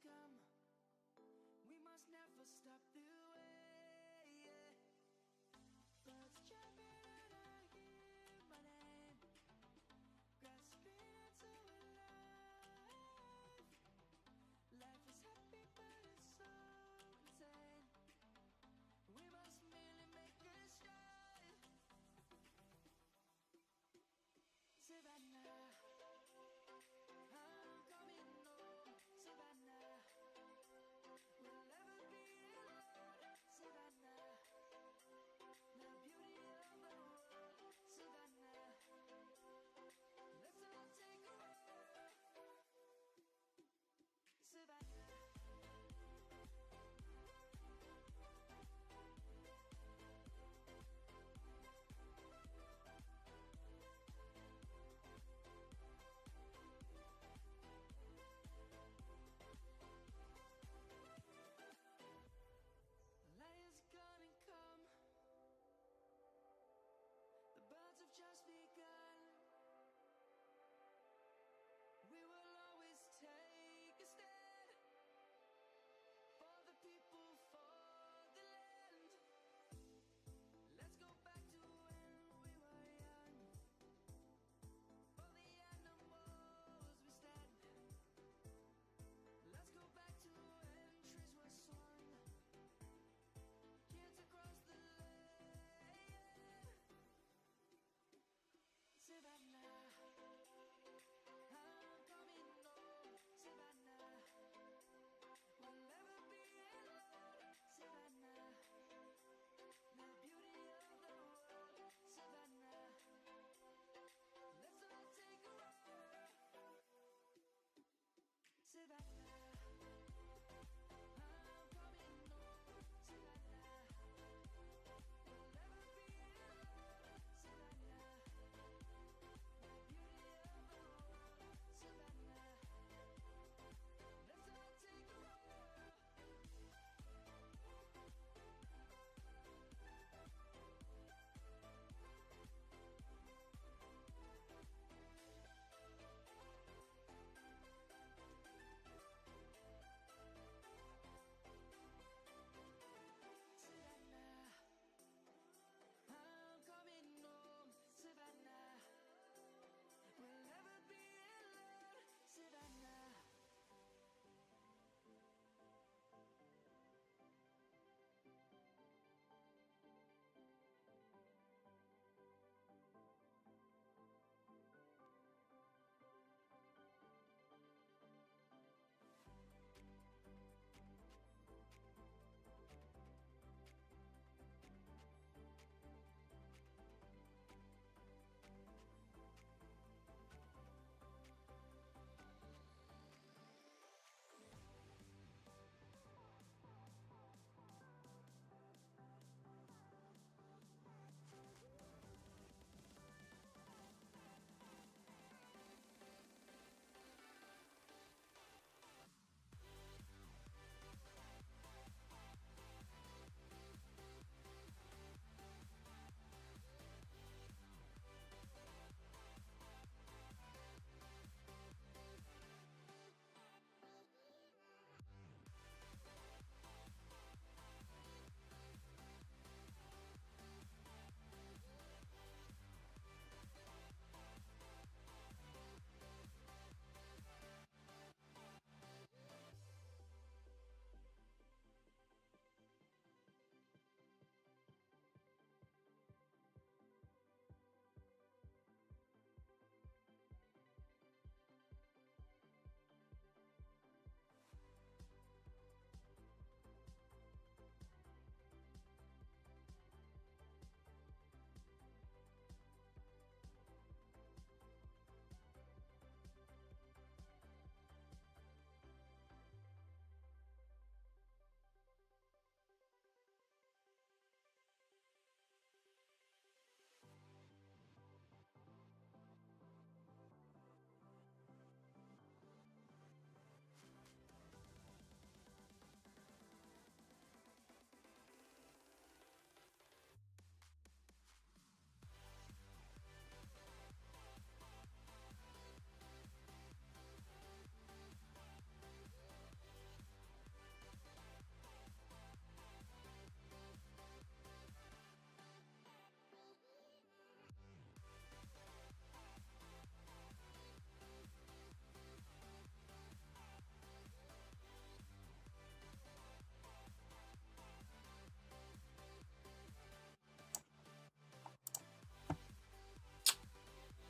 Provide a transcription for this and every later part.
come. We must never stop the way, yeah. Birds chirping and I hear my name, grasping into a life. Life is happy but it's so insane. We must merely make a start. Savannah, I'm coming home. Savannah, we'll never be alone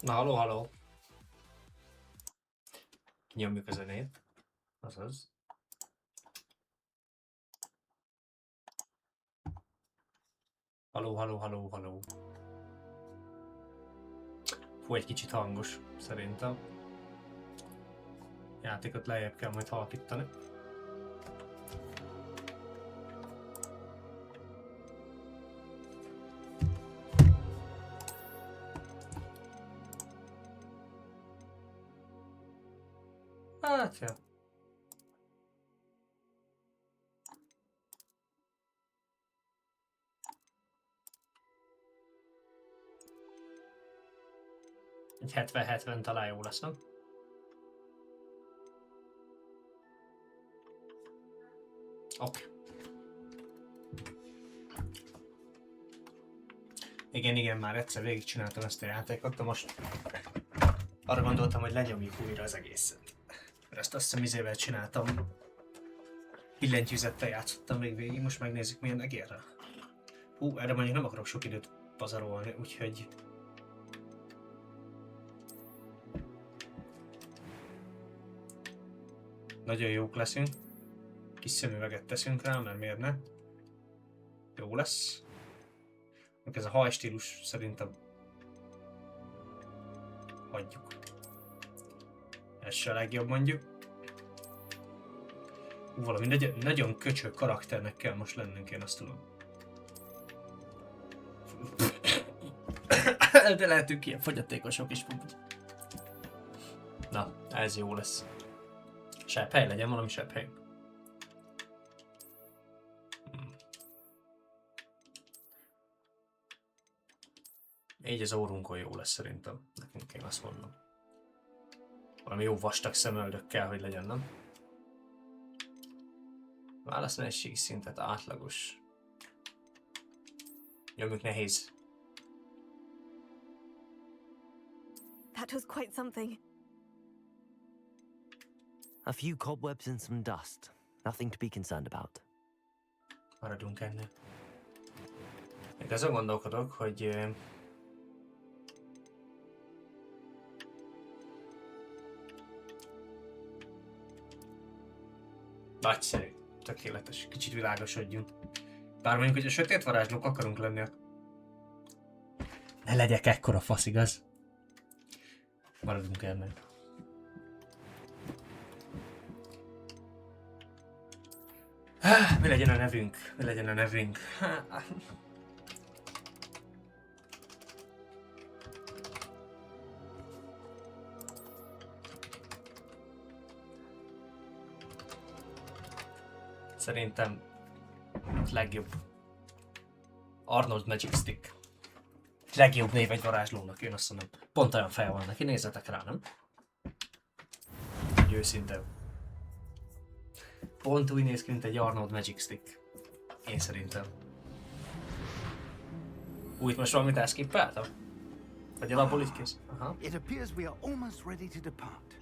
Na, haló. Nyomjuk a zenét. Azaz. Haló. Fú, egy kicsit hangos, szerintem. Játékot lejjebb kell majd halkítani. Hát, ja. Egy 70-70 talán jó lesz, nem? Oké. Igen, már egyszer végigcsináltam ezt a játékot, de most arra gondoltam, hogy lenyomjuk újra az egészet. Mert ezt azt hiszem izével csináltam. Billentyűzettel játszottam még végig, most megnézzük milyen egérrel. Erre mondjuk nem akarok sok időt pazarolni, úgyhogy... Nagyon jók leszünk. Kis szemüveget teszünk rá, mert miért ne? Jó lesz. Ez a hajstílus szerintem hagyjuk. Ez se a legjobb mondjuk. Valami nagyon köcsög karakternek kell most lennünk, én azt tudom. De lehetünk ilyen fogyatékosok is. Na, ez jó lesz. Sebb hely legyen, valami sebb hely. Így az órunkon jó lesz szerintem. Nekünk én azt mondom. Valami jó vastag szemöldök kell, hogy legyen, nem? Válasz nehézségi szintet, átlagos. Nyomjuk nehéz. That was quite something. A few cobwebs and some dust. Nothing to be concerned about. Maradjunk ennél. Még azon gondolkodok, hogy... Nagyszerű. Tökéletes. Kicsit világosodjunk. Bár mondjuk, hogy a sötét varázslók akarunk lenni. Ne legyek ekkora fasz, igaz? Maradjunk ennél. Mi legyen a nevünk? Szerintem legjobb Arnold Magic Stick. Legjobb név egy varázslónak, én azt mondom. Pont olyan fel van neki, nézzetek rá, nem? Úgy őszintén. Pont úgy néz ki, mint egy Arnold Magic Stick. Én szerintem. Úgy most valamit elskippeltem? Vagy alapból így kész? Aha. It appears we are almost ready to depart.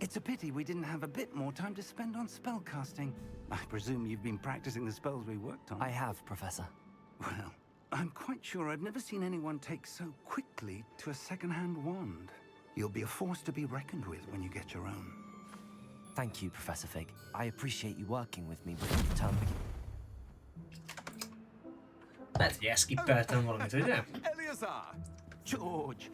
It's a pity we didn't have a bit more time to spend on spellcasting. I presume you've been practicing the spells we worked on. I have, Professor. Well, I'm quite sure I've never seen anyone take so quickly to a second-hand wand. You'll be a force to be reckoned with when you get your own. Thank you, Professor Fig. I appreciate you working with me before the term begins. Lehet, hogy elskippeltem valamit, ugye? Eleazar! George!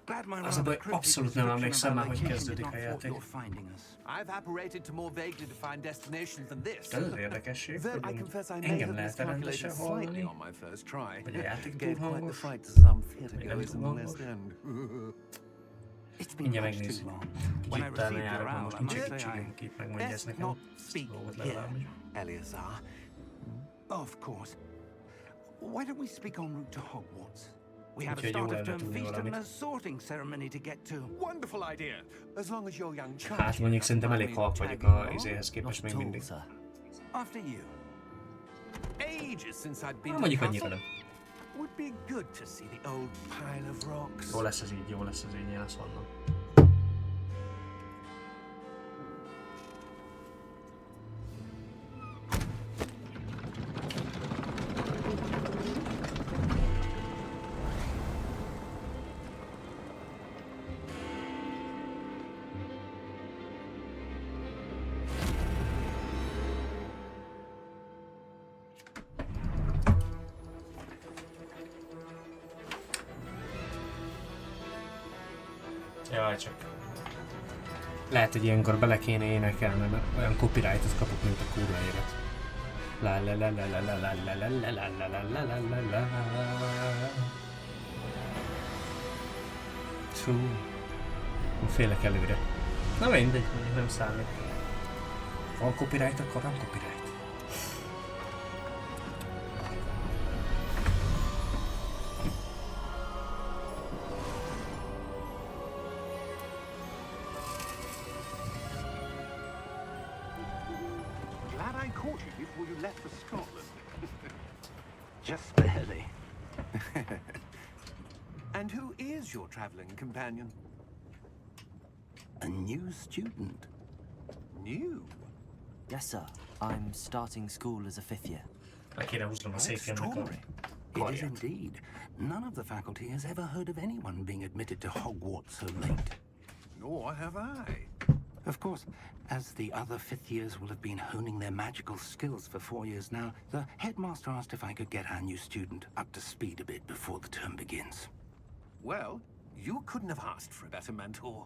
Glad my Az a baj, abszolút nem emlékszem már, hogy kezdődik a játék. I've apparated to more vaguely defined destinations than this. Ez az érdekesség, Though hogy I confess I may engem have lehet rendesen miscalculated slightly hallani, on my first try. vagy a játék túl Gave quite the hangos. fight to some theatergoers in the West End. It's been Mindjárt much megnézzük. too long. When I Kicsit utána received your járok, owl, most I nincs must egy say I kicsigünk, itt megmondja ezt best nekem. not speak Dolgot here, legalábbis. Eleazar. Of course. Why don't we speak en route to Hogwarts? We have a Úgyhogy jó start of lenne term tudni feast and valamit. a sorting ceremony to get to. Wonderful idea. As long as your young child. Hát mondjuk szerintem elég halk vagyok a izéhez képest még Not at all, mindig. sir. After you. Ages since I'd been Na, to mondjuk the annyira castle. nem. Would be good to see the old pile of rocks. Jó lesz ez így, én azt mondom. Jaj, csak... Lehet, hogy ilyenkor bele kéne énekelni, mert olyan copyrightot kapok, mint a kurva élet. La la la la la la la la la la la la la la la la. Fú. Félek előre. Na mindegy, nem számít. Van copyright, akkor van copyright. Glad I caught you before you left for Scotland. Just barely. And who is your traveling companion? A new student. New? Yes, sir. I'm starting school as a 5th year. Meg kéne húznom a székemnek a Extraordinary. It is karját. indeed. None of the faculty has ever heard of anyone being admitted to Hogwarts so late. Nor have I. Of course, as the other 5th years will have been honing their magical skills for 4 years now, the headmaster asked if I could get our new student up to speed a bit before the term begins. Well, you couldn't have asked for a better mentor.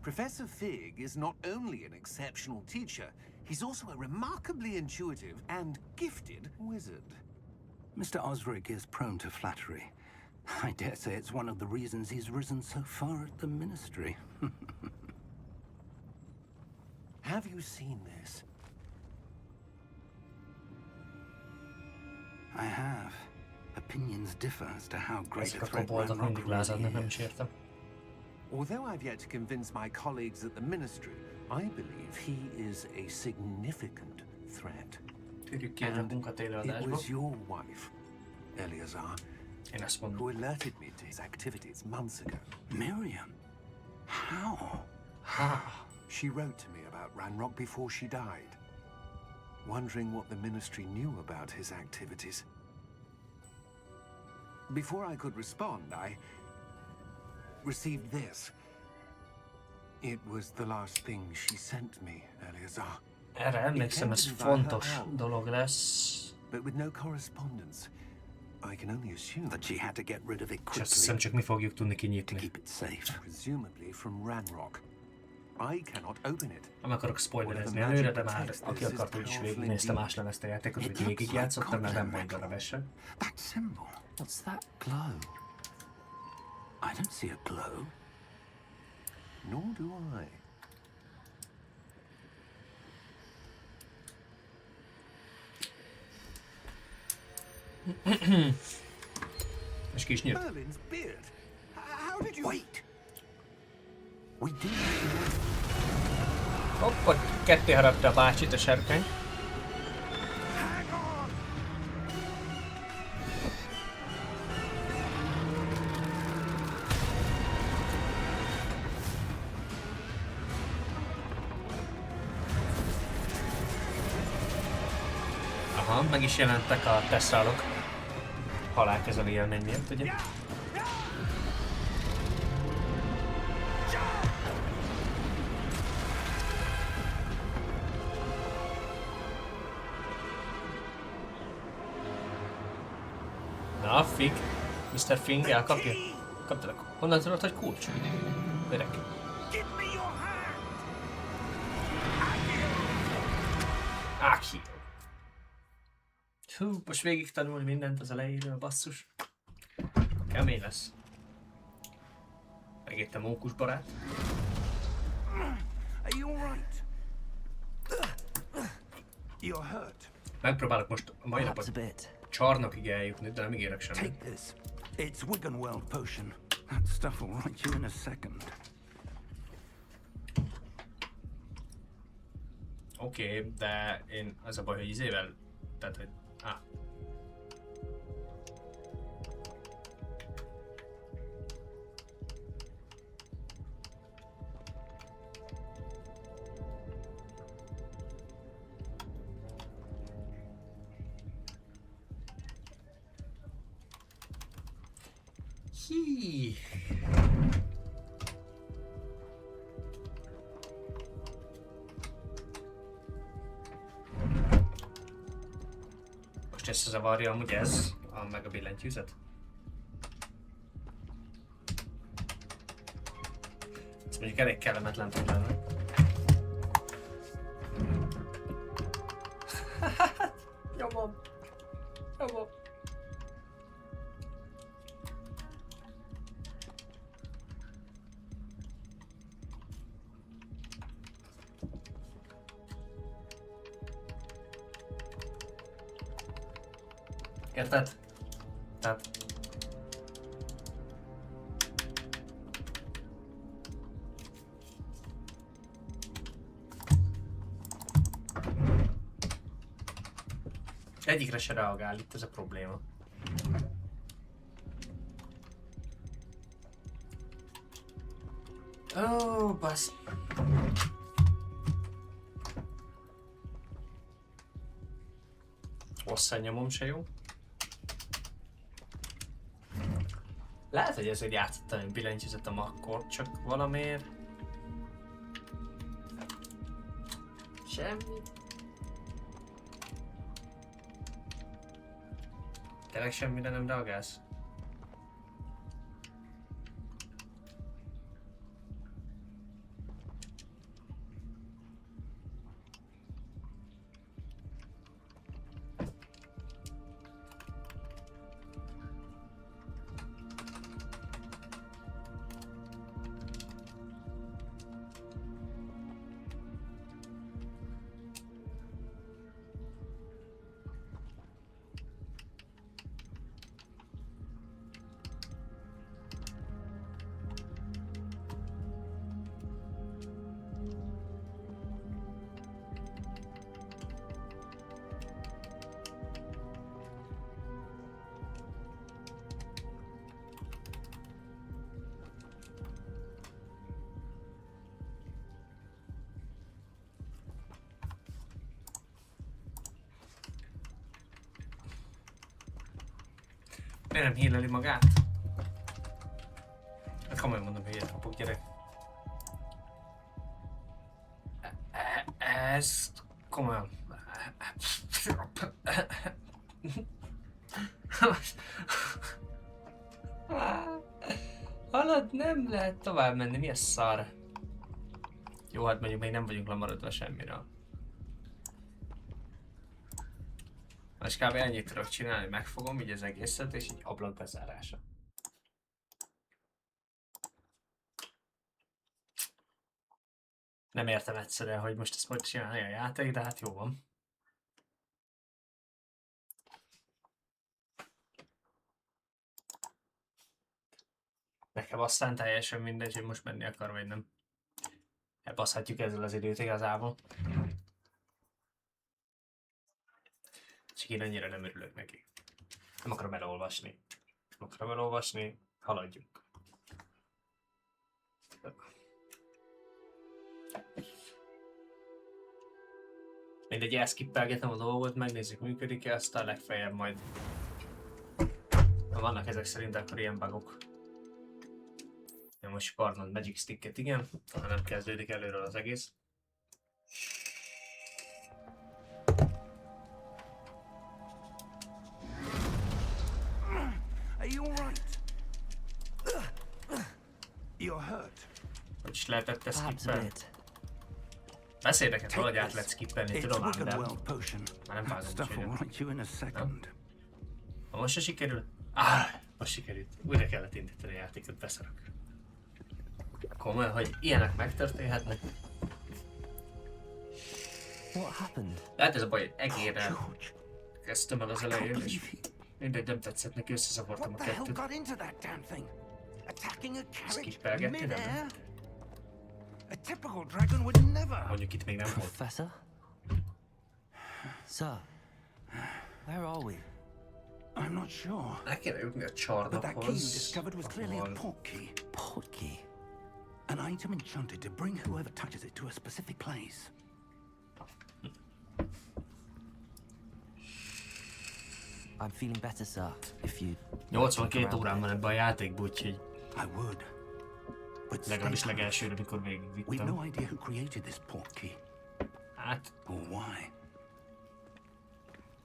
Professor Fig is not only an exceptional teacher, he's also a remarkably intuitive and gifted wizard. Mr. Osric is prone to flattery. I dare say it's one of the reasons he's risen so far at the ministry. Have you seen this? I have. Opinions differ as to how great Ezek a a threat koboldok Ranrock mindig lázadnak, nem is really is. értem. Although I've yet to convince my colleagues at the ministry, I believe he is a significant threat. Tűrjük ki a munkatérő It adásba. was your wife, Eleazar, Én ezt who mondom. alerted me to his activities months ago. Miriam? How? She wrote to me about Ranrock before she died, wondering what the ministry knew about his activities. Before I could respond, I received this. It was the last thing she sent me, Eleazar. Erre emlékszem, ez fontos dolog lesz. But with no correspondence, I can only assume That she had to get rid of it És azt hiszem, quickly csak mi fogjuk tudni to kinyitni. keep it safe. presumably from Ranrock. I cannot open it. Nem akarok spoilerezni előre, de már aki akart, úgy is végignézte más lemezt a játékot, vagy végigjátszottam, mert nem volt darab sem. That symbol. What's that glow? I don't see a glow. Nor do I. És ki is nyílt. Merlin's beard. How did you... Wait! We did. Hoppá, ketté harapta a bácsit a serpeny. Aha, meg is jelentek a tesszálok. Halálkezelő élmény miatt, ugye? Na, Fig. Mr. Fing elkapja. Kaptalak. Honnan tudod, hogy kulcs? Öreg. Áki. Hú, most végig tanulni mindent az elejéről, basszus. Kemény lesz. Megint a mókus barát. Are you alright? You're hurt. Megpróbálok most a mai Perhaps a napon bit. csarnokig eljutni, de nem ígérek semmit. Take this. It's Wiggenweld potion. That stuff will right you in a second. Oké, de én az a baj, hogy izével, tehát hogy... Hí. Most összezavarja amúgy ez, meg a billentyűzet. mondjuk elég kellemetlen tud lenni. Nyomom. Nyomom. Érted? Tehát... Egyikre se reagál, itt ez a probléma. Ó, basz... Hosszan nyomom se jó. Lehet, hogy ezért játszottam, hogy billentyűzetem akkor, csak valamiért... Semmi. Tényleg semmire nem reagálsz? Miért nem hírleli magát? Hát komolyan mondom, hogy ilyet kapok, gyerek. Ez... komolyan... Halad, nem lehet tovább menni, mi a szar? Jó, hát mondjuk még nem vagyunk lemaradva semmiről. Most kb. Ennyit tudok csinálni, megfogom így az egészet, és így ablak bezárása. Nem értem egyszerűen, hogy most ezt hogy csinálja a játék, de hát jó van. Nekem aztán teljesen mindegy, hogy most menni akar, vagy nem. Elbaszhatjuk ezzel az időt igazából. Csak én annyira nem örülök neki. Nem akarom elolvasni. Nem akarom elolvasni, haladjunk. Mindegy, elszkippelgetem a dolgot, megnézzük működik-e, aztán legfeljebb majd... Vannak ezek szerint akkor ilyen bugok. Én most karnod Magic Sticket, igen, talán nem kezdődik előről az egész. Are you all right? You're hurt. Hogy is lehetett ezt skippelni? Beszédeket valahogy át lehet skippelni, tudom ám, de már nem vágom, úgyhogy ha most se sikerül? Most sikerült. Újra kellett indítani a játékot, beszarok. Komolyan, hogy ilyenek megtörténhetnek. Lehet ez a baj, hogy egérrel kezdtem el az elején, és mindegy, nem tetszett neki, összeszavartam a kettőt. Skippelgetni, nem? Mondjuk itt még nem volt. Professor? Sir, where are we? I'm not sure. El kéne jutni a But that key you csarnokhoz, discovered was clearly a port key. Port key? An item enchanted to bring whoever touches it to a specific place. I'm feeling better, sir. If you... 82 órán van ebben a játékban, úgyhogy I would. But legalábbis legelsőre, mikor we've végigvittem. no idea who created this port key. Hát, Or why.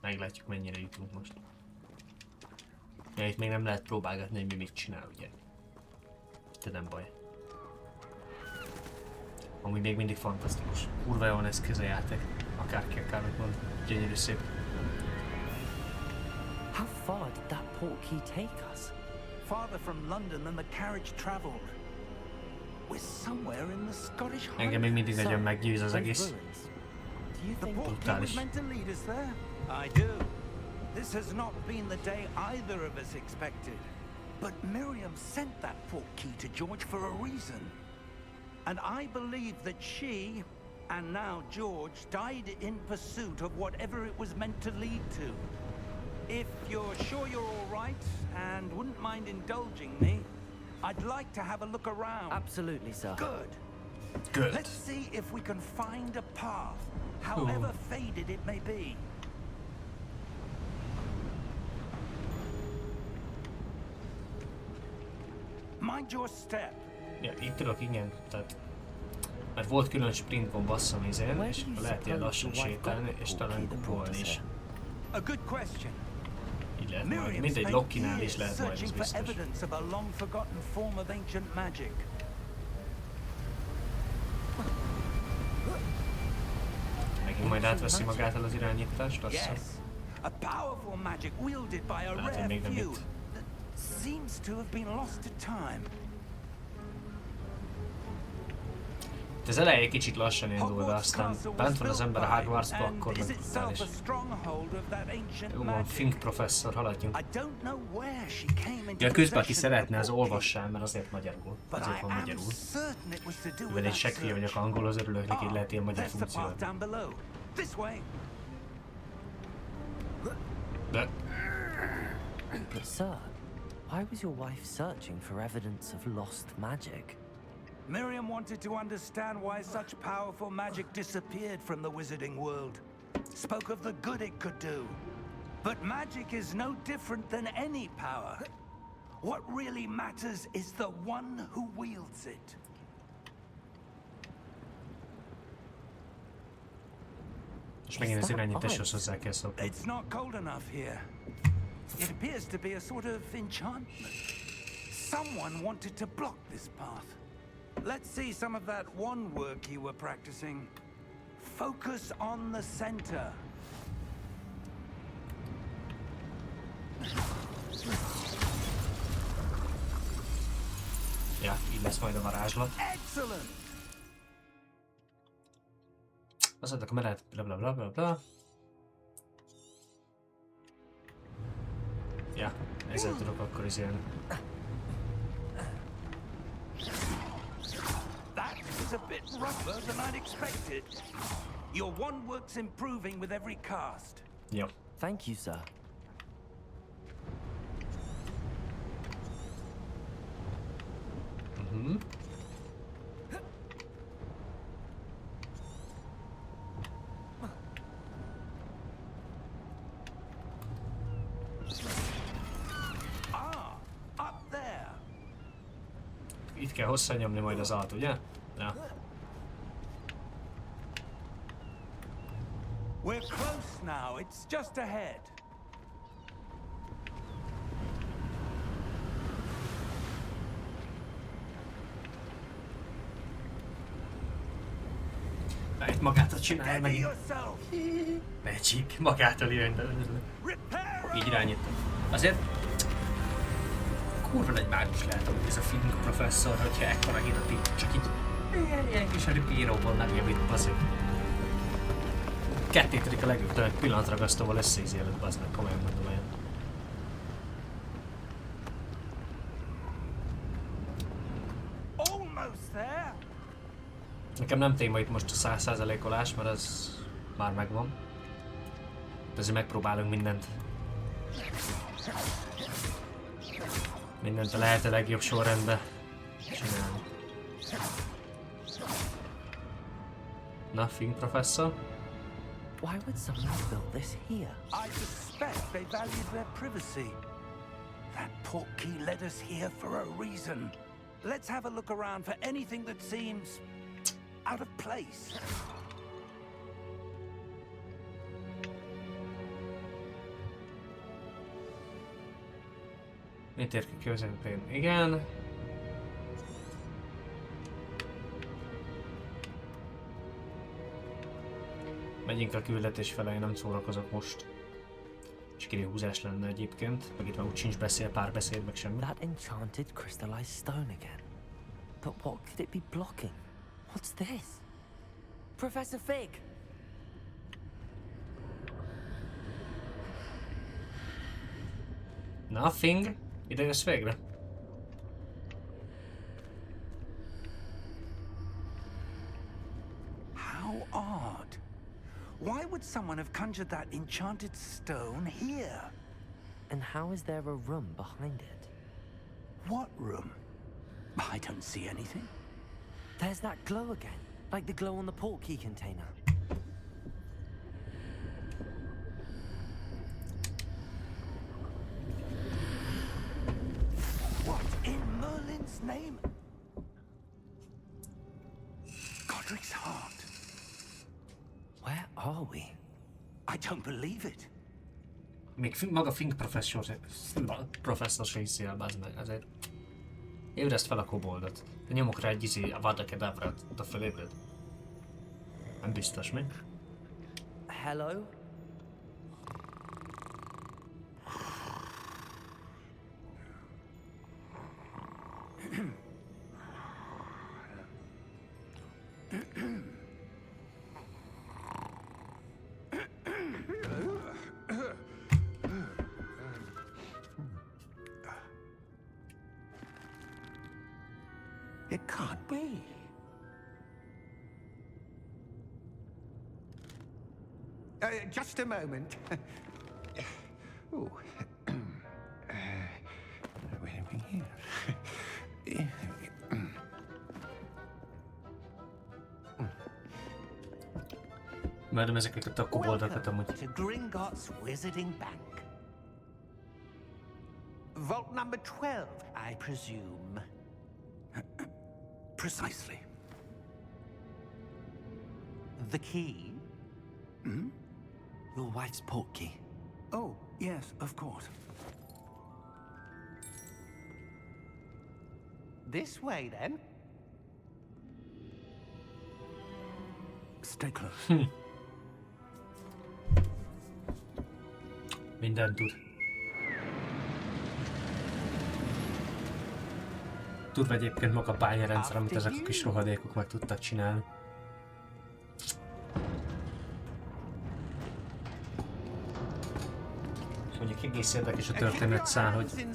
meglátjuk mennyire jutunk most. Ja, itt még nem lehet próbálgatni, hogy mi mit csinál, ugye? De nem baj. Ami még mindig fantasztikus. Kurva jól néz ki ez a játék. Akárki akármit mond. Gyönyörű szép. How far did that portkey take us? Farther from London than the carriage travelled. We're somewhere in the Scottish Engem még mindig nagyon meggyőz az Those egész. ruins. Do you The think portkey was meant to lead us there? I do. This has not been the day either of us expected. But Miriam sent that portkey to George for a reason. And I believe that she, and now George, died in pursuit of whatever it was meant to lead to. If you're sure you're all right and wouldn't mind indulging me, I'd like to have a look around. Absolutely, sir. Good. Good. Let's see if we can find a path, however faded it may be. Mind your step. Ja, itt tudok, igen, tehát... Mert volt külön sprint gomb basszom izén, és akkor lehet ilyen lassan sétálni, és talán gumbolni is. A good question. Így lehet majd, mindegy, Lokkinál is lehet majd, ez searching for biztos. evidence of a long forgotten form of ancient magic. Megint majd átveszi magától az irányítást, azt hiszem. Yes, a powerful magic wielded by a Lehet, hogy rare még nem few itt. that seems to have been lost to time. Ez elején kicsit lassan indul, de aztán bent van az ember a Hogwartsba, akkor meg brutális. Jó van, Fink professzor, haladjunk. Ja, közben aki szeretne, az olvassál, mert azért magyarul. Azért van magyarul. Mivel én seggfia vagyok angol, az örülök neki, hogy lehet ilyen magyar funkció. De... But sir, why was your wife searching for evidence of lost magic? Miriam wanted to understand why such powerful magic disappeared from the wizarding world. Spoke of the good it could do. But magic is no different than any power. What really matters is the one who wields it. És megint az irányításhoz hozzá kell szokni. It's not cold enough here. It appears to be a sort of enchantment. Someone wanted to block this path. Let's see some of that one work you were practicing. Focus on the center. Ja, így lesz majd a varázslat. Excellent. Azt mondta, akkor lehet bla bla bla bla bla. Ja, ezzel tudok akkor is ilyen. That is a bit rougher than I'd expected. Your one work's improving with every cast. Jó. Thank you, sir. Mhm. Up there. Itt kell hosszan nyomni majd az alt, ugye? Ja. We're close now. It's just ahead. Itt magától csinálja meg. Yourself. Magic, magától jön, de így irányítom. Azért kurva egy mágus lehet, hogy ez a Fink professzor, hogyha ekkora hírat így, csak így ilyen kis előpíróból megjavít, bazzik. Kettétedik a legjobb, de egy pillanatragasztóval összeízi előtt, bazd meg, komolyan mondom olyan. Almost there. Nekem nem téma itt most a 100%-olás, mert az már megvan. De azért megpróbálunk mindent. Mindent a lehető legjobb sorrendbe csinálni. Na, Fink professzor? Why would someone build this here? I suspect they valued their privacy. That portkey led us here for a reason. Let's have a look around for anything that seems out of place. Mit ér ki közepén? Igen. Megyünk a küldetés felé, nem szórakozok most. Csak húzás lenne egyébként, meg itt már úgy sincs párbeszéd, meg semmi. That enchanted crystallized stone again. But what could it be blocking? What's this? Professor Fig! Nothing. Ide jössz végre? How odd. Why would someone have conjured that enchanted stone here? And how is there a room behind it? What room? I don't see anything. There's that glow again, like the glow on the portkey container. What in Merlin's name? Godric's heart. Where are we? I don't believe it. Még maga Fink professzor se hiszi el, bazd meg, ezért ébreszt fel a koboldot. Nyomok rá egy a Vada Kedavrát, oda felébred. Nem biztos, mi? Hello? It can't be. Just a moment. Ooh. Where are we here? Imádom ezeket a koboldokat amúgy. To Gringotts Wizarding Bank. Vault number 12, I presume. Precisely. The key? Hmm? Your wife's portkey. Oh, yes, of course. This way, then. Stay close. Mindent tud. Tud egyébként maga a bányarendszer, amit ezek a kis rohadékok meg tudtak csinálni. Mondjuk egész érdekes a történetszál, hogy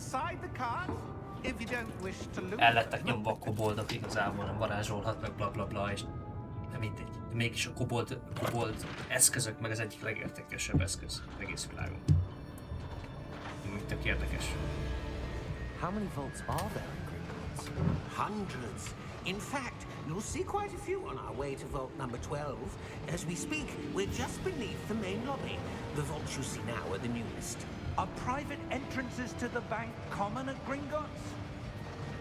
el lettek nyomva a koboldok, igazából nem varázsolhatnak, bla bla bla, és nem mindegy. De mégis a kobold eszközök meg az egyik legértékesebb eszköz egész világon. Úgy tök érdekes. How many vaults are there in Gringotts? Hundreds. In fact, you'll see quite a few on our way to vault number 12. As we speak, we're just beneath the main lobby. The vaults you see now are the newest. Are private entrances to the bank common at Gringotts?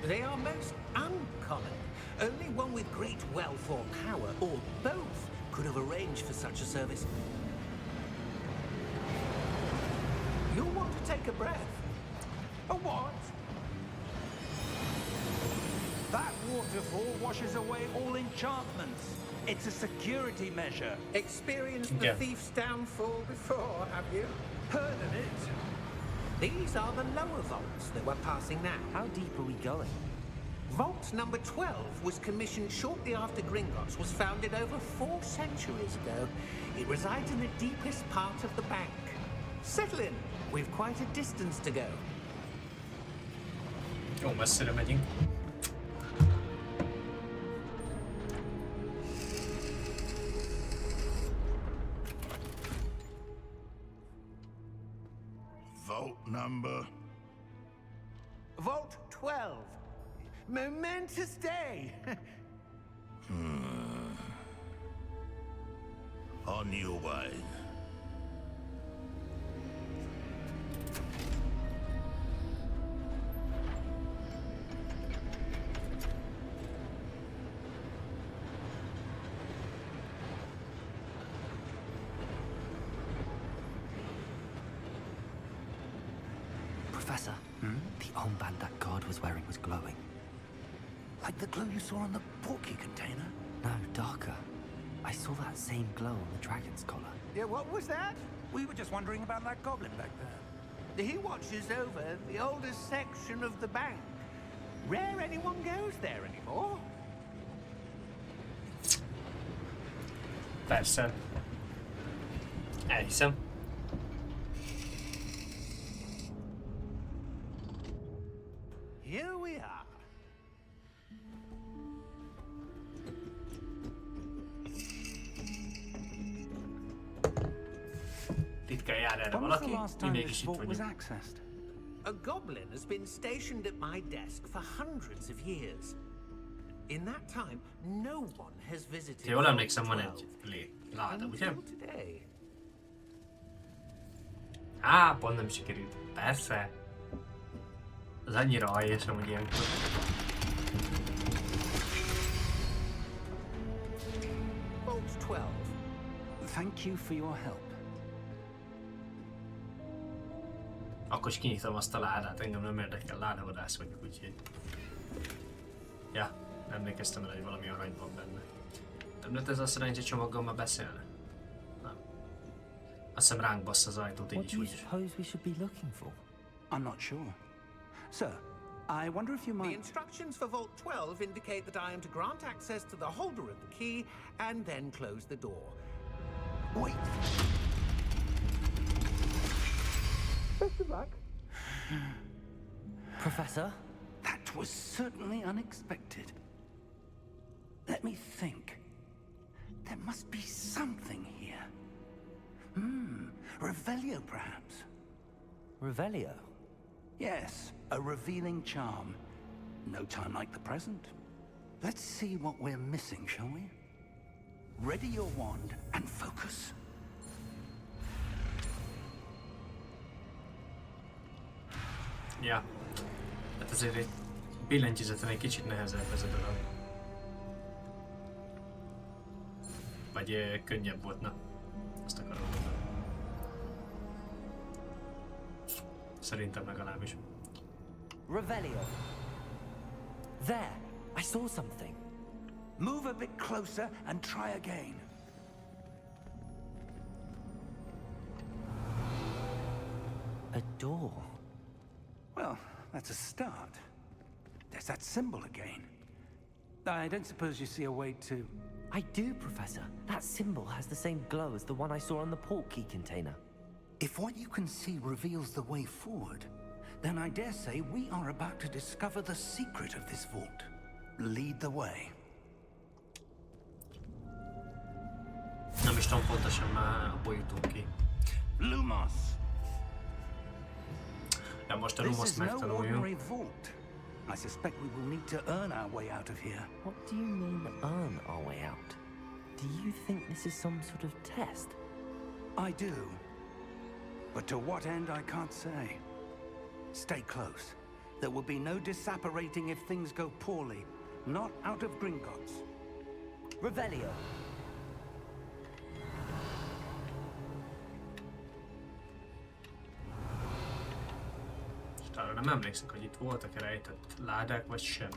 They are most uncommon. Only one with great wealth or power, or both, could have arranged for such a service. You'll want to take a breath. A what? That waterfall washes away all enchantments. It's a security measure. Experienced the thief's downfall before, have you? Heard of it? These are the lower vaults that we're passing now. How deep are we going? Vault number 12 was commissioned shortly after Gringotts was founded over 4 centuries ago. It resides in the deepest part of the bank. Settle in. We've quite a distance to go. Jó messzire megyünk. Vault number? Vault 12. Momentous day. On your way. Professor, the armband that guard was wearing was glowing. Like the glow you saw on the portkey container? No, darker. I saw that same glow on the dragon's collar. Yeah, what was that? We were just wondering about that goblin back there. He watches over the oldest section of the bank. Rare anyone goes there anymore. Persze. Elhiszem. Here we are. Titkán jár erre When was the valaki, last mi time mégis this itt vault was vagyunk. accessed? A goblin has been stationed at my desk for hundreds of years. In that time, no one has visited. Ha jól emlékszem, van Vault egy 12 láda, ugye? until today. Á, pont nem sikerült. Persze. Az annyira aljas amúgy ilyenkor. Vault 12. Thank you for your help. Akkor is kinyitom azt a ládát, engem nem érdekel, ládavadász vagyok, úgyhogy... Ja, emlékeztem rá, hogy valami arany van benne. Nem lett ez a szerencse csomaggal ma beszélne? Nem. Azt hiszem ránk bassz az ajtót, így What is do you úgy is. suppose we should be looking for? I'm not sure. Sir, I wonder if you The might... instructions for Vault 12 indicate that I am to grant access to the holder of the key and then close the door. Wait! Best of luck. Professor? That was certainly unexpected. Let me think. There must be something here. Revelio, perhaps? Revelio? Yes, a revealing charm. No time like the present. Let's see what we're missing, shall we? Ready your wand and focus. Ja. Hát azért egy billentyűzeten egy kicsit nehezebb ez a dolog. Vagy könnyebb volt, na. Azt akarom mondani. Szerintem legalábbis. Revelio. There! I saw something. Move a bit closer and try again. A door. Well, that's a start. There's that symbol again. I don't suppose you see a way to... I do, Professor. That symbol has the same glow as the one I saw on the port key container. If what you can see reveals the way forward, then I dare say we are about to discover the secret of this vault. Lead the way. Nem is tudom pontosan már abból jutunk ki. Lumos! Ja, most a This Lumos is no megtanuljuk. ordinary vault. I suspect we will need to earn our way out of here. What do you mean, earn our way out? Do you think this is some sort of test? I do. But to what end, I can't say. Stay close. There will be no disapparating if things go poorly. Not out of Gringotts. Revelio. És arra nem emlékszek, hogy itt voltak-e rejtett ládák, vagy sem.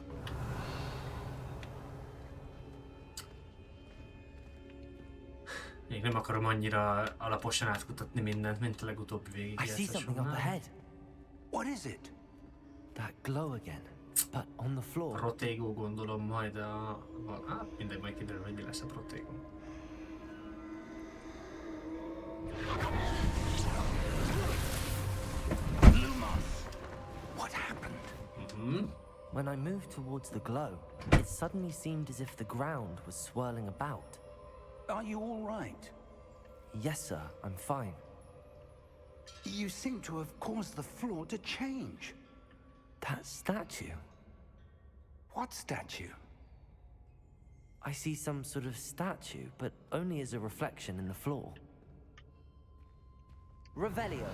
Még nem akarom annyira alaposan átkutatni mindent, mint a legutóbbi végig. I see something up ahead. What is it? That glow again, but on the floor. Protégó gondolom majd a... Hát mindegy, majd kiderül, hogy mi lesz a protégó. Lumos! What happened? When I moved towards the glow, it suddenly seemed as if the ground was swirling about. Are you all right? Yes, sir, I'm fine. You seem to have caused the floor to change. That statue. What statue? I see some sort of statue, but only as a reflection in the floor. Revelio.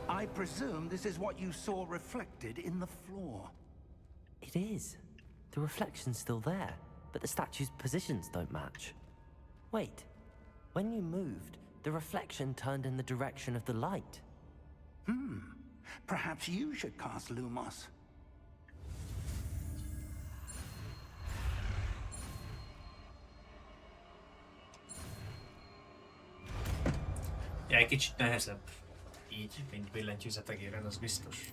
I presume this is what you saw reflected in the floor. It is. The reflection's still there, but the statue's positions don't match. Wait. When you moved, the reflection turned in the direction of the light. Perhaps you should cast Lumos. Ja, egy kicsit nehezebb. Így, mint billentyűzetegéren, az biztos.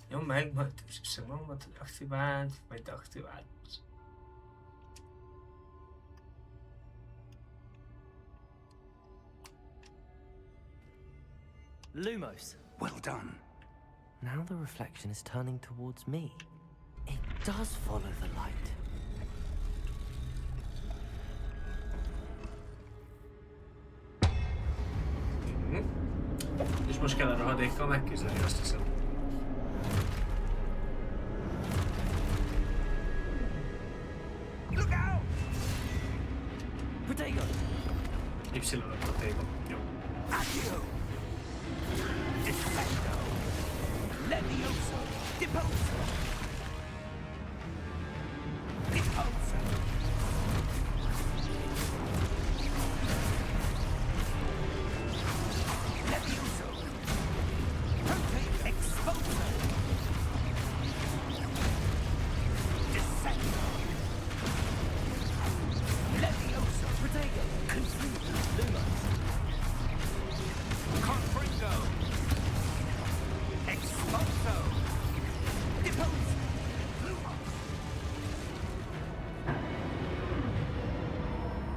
Jó, meg, majd szegmondat, hogy aktiváld, vagy deaktiváld. Lumos. Well done. Now the reflection is turning towards me. It does follow the light. És most kell a rohadékkal megküzdeni, azt hiszem. Look out! Protego! Y-a Protego. Jó. Accio! Defendo! Levioso! Deposo! Deposo! Levioso! Rotate exposo! Descendo! Levioso! Protego! Confringo! Lumos. Confringo! Exposo! Depose!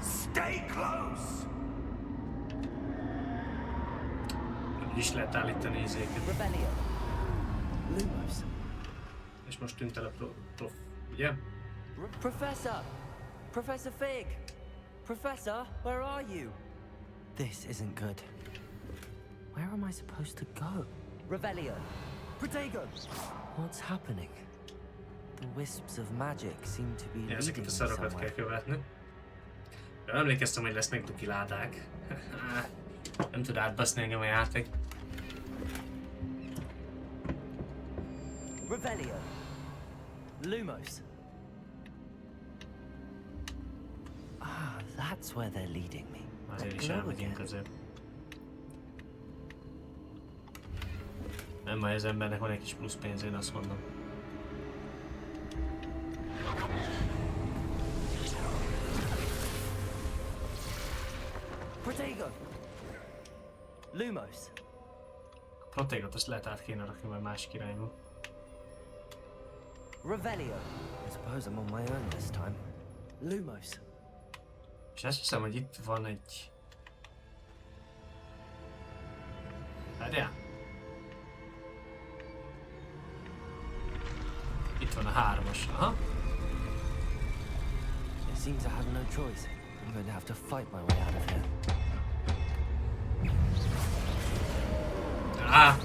Stay close! Úgy is lehet állítani izéket. Rebellion. Lumos. És most tűnt el a ugye? Professor! Professor Fig! Professor, where are you? This isn't good. Where am I supposed to go? Revelio. Protego! What's happening? The wisps of magic seem to be Ja, leading ezeket me a szarokat kell somewhere. követni. De emlékeztem, hogy lesznek duki ládák. Nem tud átbaszni engem a játék. Revelio. Lumos. Ah, that's where they're leading me. Azért is elmegyünk azért. Nem baj, az embernek van egy kis plusz pénz, én azt mondom. Protego. Lumos. A Protégot azt lehet át kéne rakni majd másik irányba. Revelio. I suppose I'm on my own this time. Lumos. És azt hiszem, hogy itt van egy... Várjál! Itt van a 3-as, aha. It seems I have no choice. I'm going to have to fight my way out of here. Ah!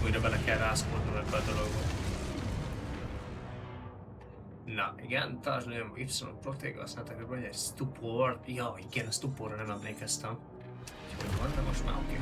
Újra bele kell rászkódnom ebbe a dologba. Na igen, tartsd olyan Y Protego, azt mondták, hogy egy stupor. Ja, igen, a stuporra nem emlékeztem. Hogy van, de most már oké.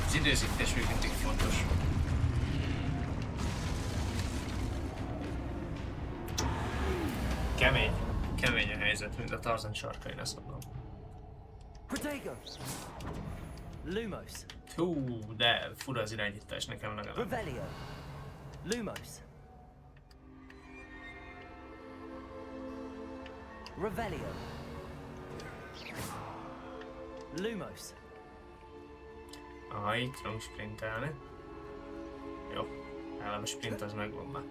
Az időzítés még mindig fontos. Kemény a helyzet, mint a Tarzan sarkain, azt mondom. Protego. Lumos. Hú, de fura az irányítás nekem legalább. Revelio. Lumos. Revelio. Lumos. Aha, itt tudunk sprintelni. Jó, állam a sprint az megvan már.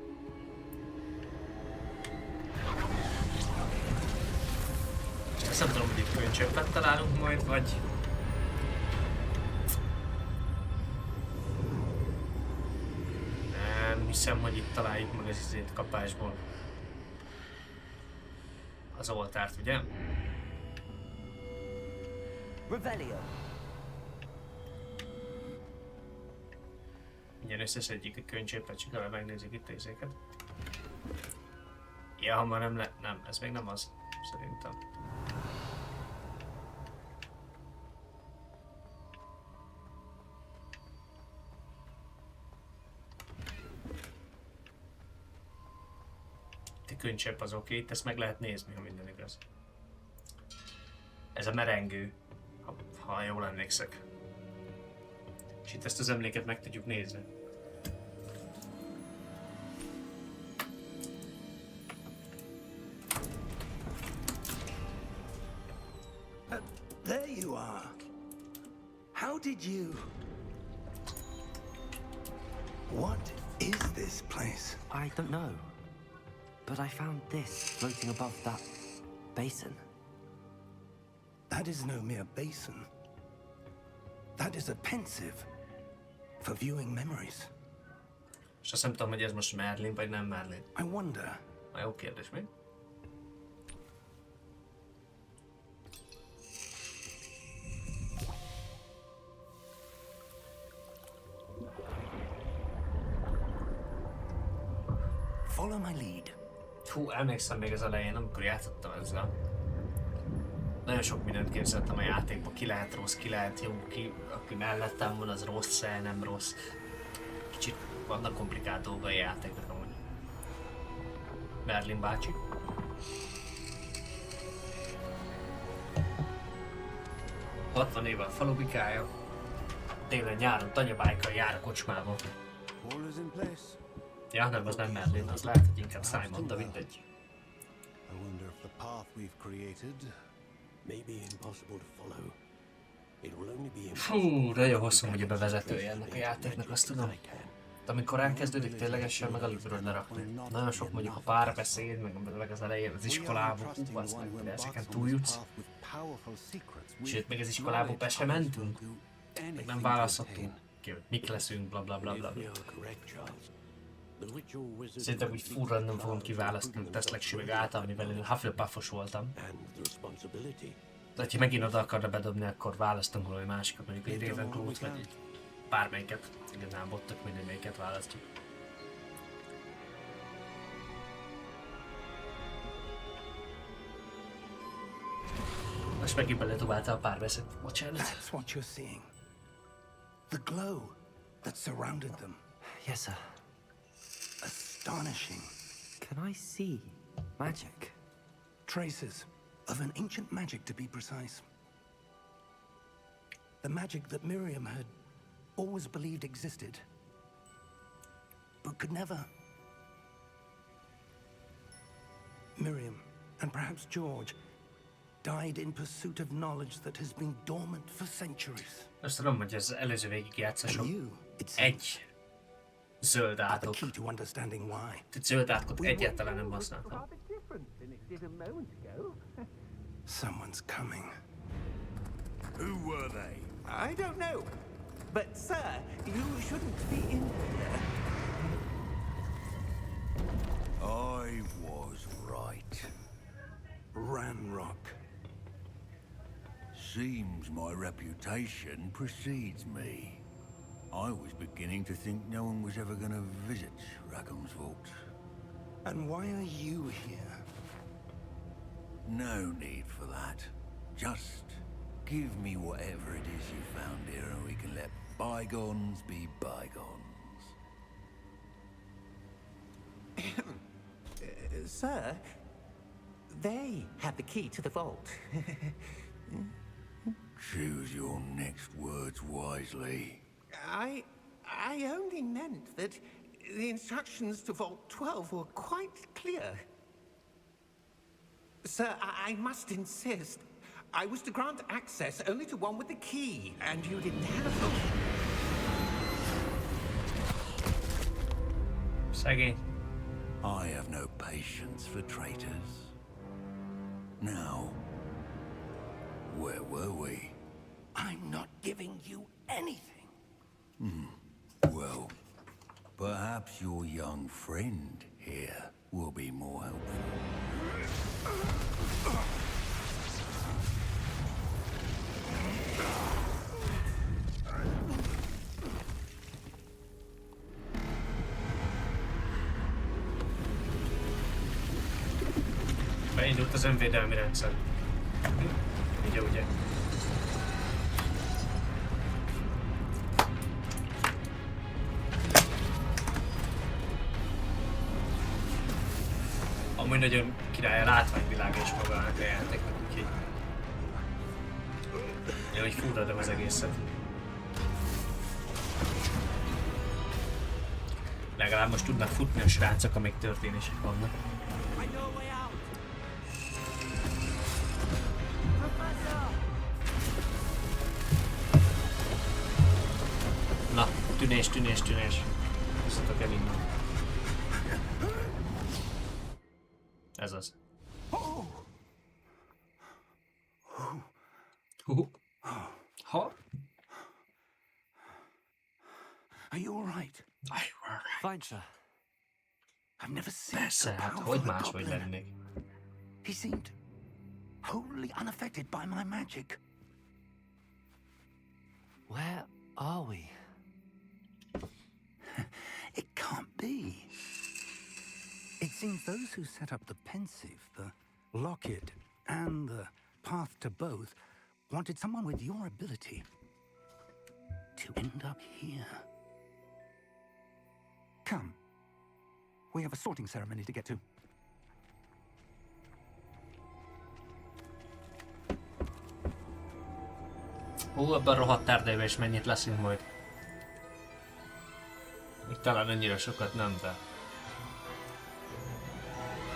Ezt nem tudom, hogy itt könycsöppet találunk majd, vagy... hiszem, hogy itt találjuk meg az izét kapásból. Az oltárt, ugye? Revelio. Mindjárt összeszedjük a könycsépet, csak el megnézzük itt érzéket. Ja, ha már nem nem, ez még nem az, szerintem. A könycsepp az oké, itt ezt meg lehet nézni, ha minden igaz. Ez a merengő, ha jól emlékszek. És itt ezt az emléket meg tudjuk nézni. There you are. How did you... What is this place? I don't know. But I found this floating above that basin. That is no mere basin. That is a pensive for viewing memories. És azt nem tudom, hogy ez most Merlin vagy nem Merlin. I wonder. Na, jó kérdés még. Follow my lead. Hú, emlékszem még az elején, amikor játszottam ezzel. Nagyon sok mindent képzeltem a játékban, ki lehet rossz, ki lehet jó, aki mellettem van, az rossz-e, nem rossz. Kicsit vannak komplikált dolgai a játéknak amúgy. Merlin bácsi. ...60 éve a falubikája. Télen-nyáron tanyabájkkal jár a kocsmába. Ja, nem, az nem Merlin, az lehet, hogy inkább Simon, de mindegy. I wonder if the path we've created may be impossible to follow. It will only be Fú, nagyon hosszú, hogy a bevezetője ennek a játéknak, azt tudom. De amikor elkezdődik ténylegesen, meg alig tudod lerakni. Nagyon sok mondjuk a párbeszéd, meg az elején az iskolában, az meg, de ezeken túljutsz. Sőt, még az iskolából be sem mentünk. Meg nem választottunk ki, hogy mik leszünk, bla bla bla bla. Szerintem úgy full random fogom kiválasztani, Tesslexi meg által, mivel én Hufflepuffos voltam. De ha megint oda akarna bedobni, akkor választunk valami másikat, mondjuk egy Ravenclaw-t, vagy egy bármelyiket. Igazán bottak, mindegy melyiket választjuk. Most megint beledobálta a párbeszéd. Bocsánat. That's what you're seeing. The glow that surrounded them. Yes, sir. Astonishing. Can I see magic? Traces of an ancient magic, to be precise. The magic that Miriam had always believed existed, but could never. Miriam, and perhaps George, died in pursuit of knowledge that has been dormant for centuries. Azt tudom, hogy az előző végigjátszásom And you, it seems, egy zöld are the átok. key to understanding why. Tehát zöld átkot egyáltalán nem használtam. Someone's coming. Who were they? I don't know. But, sir, you shouldn't be in here. I was right. Ranrock. Seems my reputation precedes me. I was beginning to think no one was ever going to visit Rackham's vault. And why are you here? No need for that. Just give me whatever it is you found here and we can let bygones be bygones. Sir, they had the key to the vault. Choose your next words wisely. I only meant that the instructions to Vault 12 were quite clear. Sir, I must insist. I was to grant access only to one with the key, and you didn't have them. Szegény. I have no patience for traitors. Now, where were we? I'm not giving you anything. Well, Perhaps your young friend here will be more helpful. Beindult az önvédelmi rendszer. Ugye. Amúgy nagyon király a látványvilága és magának a játéknak, úgyhogy... Jó, hogy furradom az egészet. Legalább most tudnak futni a srácok, amíg történések vannak. Na, tűnés. Visszatok el innen. Ez az. Ha? Are you all right? Fine, sir. I've never seen Persze, so hát powerful hogy a máshogy goblin. lennék. He seemed wholly unaffected by my magic. Where are we? It can't be. It seems those who set up the pensive, the locket, and the path to both wanted someone with your ability to end up here. Come. We have a sorting ceremony to get to. Hú, ebben a rohadt erdőben is mennyit leszünk majd. Még talán annyira sokat nem, de...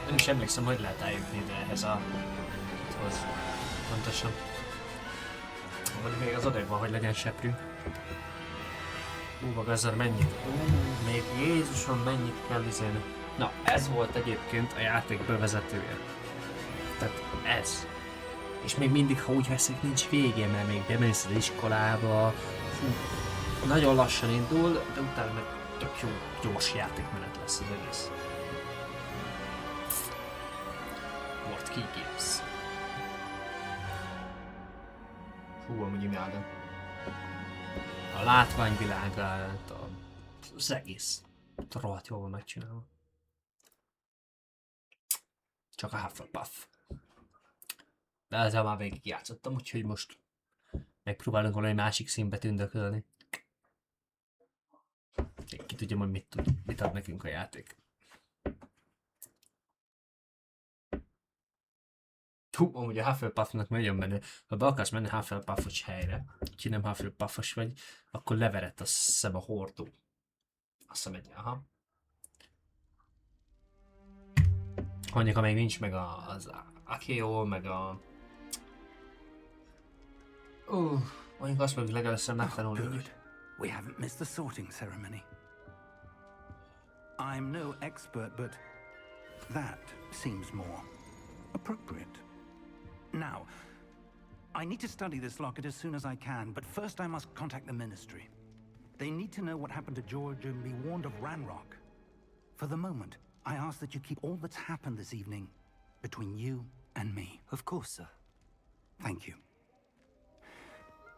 Nem is emlékszem, hogy lehet eljutni ide ehhez a... hoz. Pontosan. Vagy még az odébb van, hogy legyen seprünk. Gazzar, mennyit? Még Jézusom, mennyit kell izélni. Na, ez volt egyébként a játék bevezetője. Tehát ez. És még mindig, ha úgy veszik, nincs vége, mert még bemész az iskolába. Fú, nagyon lassan indul, de utána meg tök jó, gyors játékmenet lesz az egész. What key gives? Hú, amúgy imádom. A látványvilágát, az egész rohadt jól van megcsinálva. Csak a Hufflepuff. De ezzel már végig játszottam, úgyhogy most megpróbálunk valami másik színbe tündökölni. Ki tudja majd mit ad nekünk a játék. Hú, amúgy a Hufflepuffnak nagyon menő. Ha be akarsz menni Hufflepuffos helyre, ha nem Hufflepuffos vagy, akkor leverett azt hiszem a hordó. Azt hiszem egy, aha. Mondjuk, ha még nincs meg az Akeo, meg a... mondjuk azt meg legelőször megtanulni. Good. We haven't missed the sorting ceremony. I'm no expert, but that seems more appropriate. Now, I need to study this locket as soon as I can, but first I must contact the Ministry. They need to know what happened to George and be warned of Ranrock. For the moment, I ask that you keep all that's happened this evening between you and me. Of course, sir. Thank you.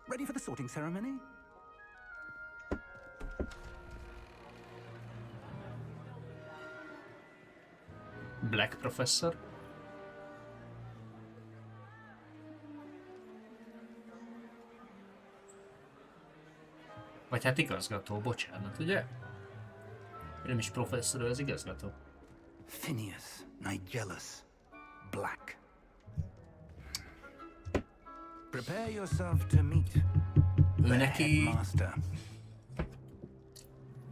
Ready for the sorting ceremony? Black Professor. Vagy hát igazgató, bocsánat, ugye? Nem is professzor, az igazgató. Phineas Nigellus Black. Prepare yourself to meet the headmaster.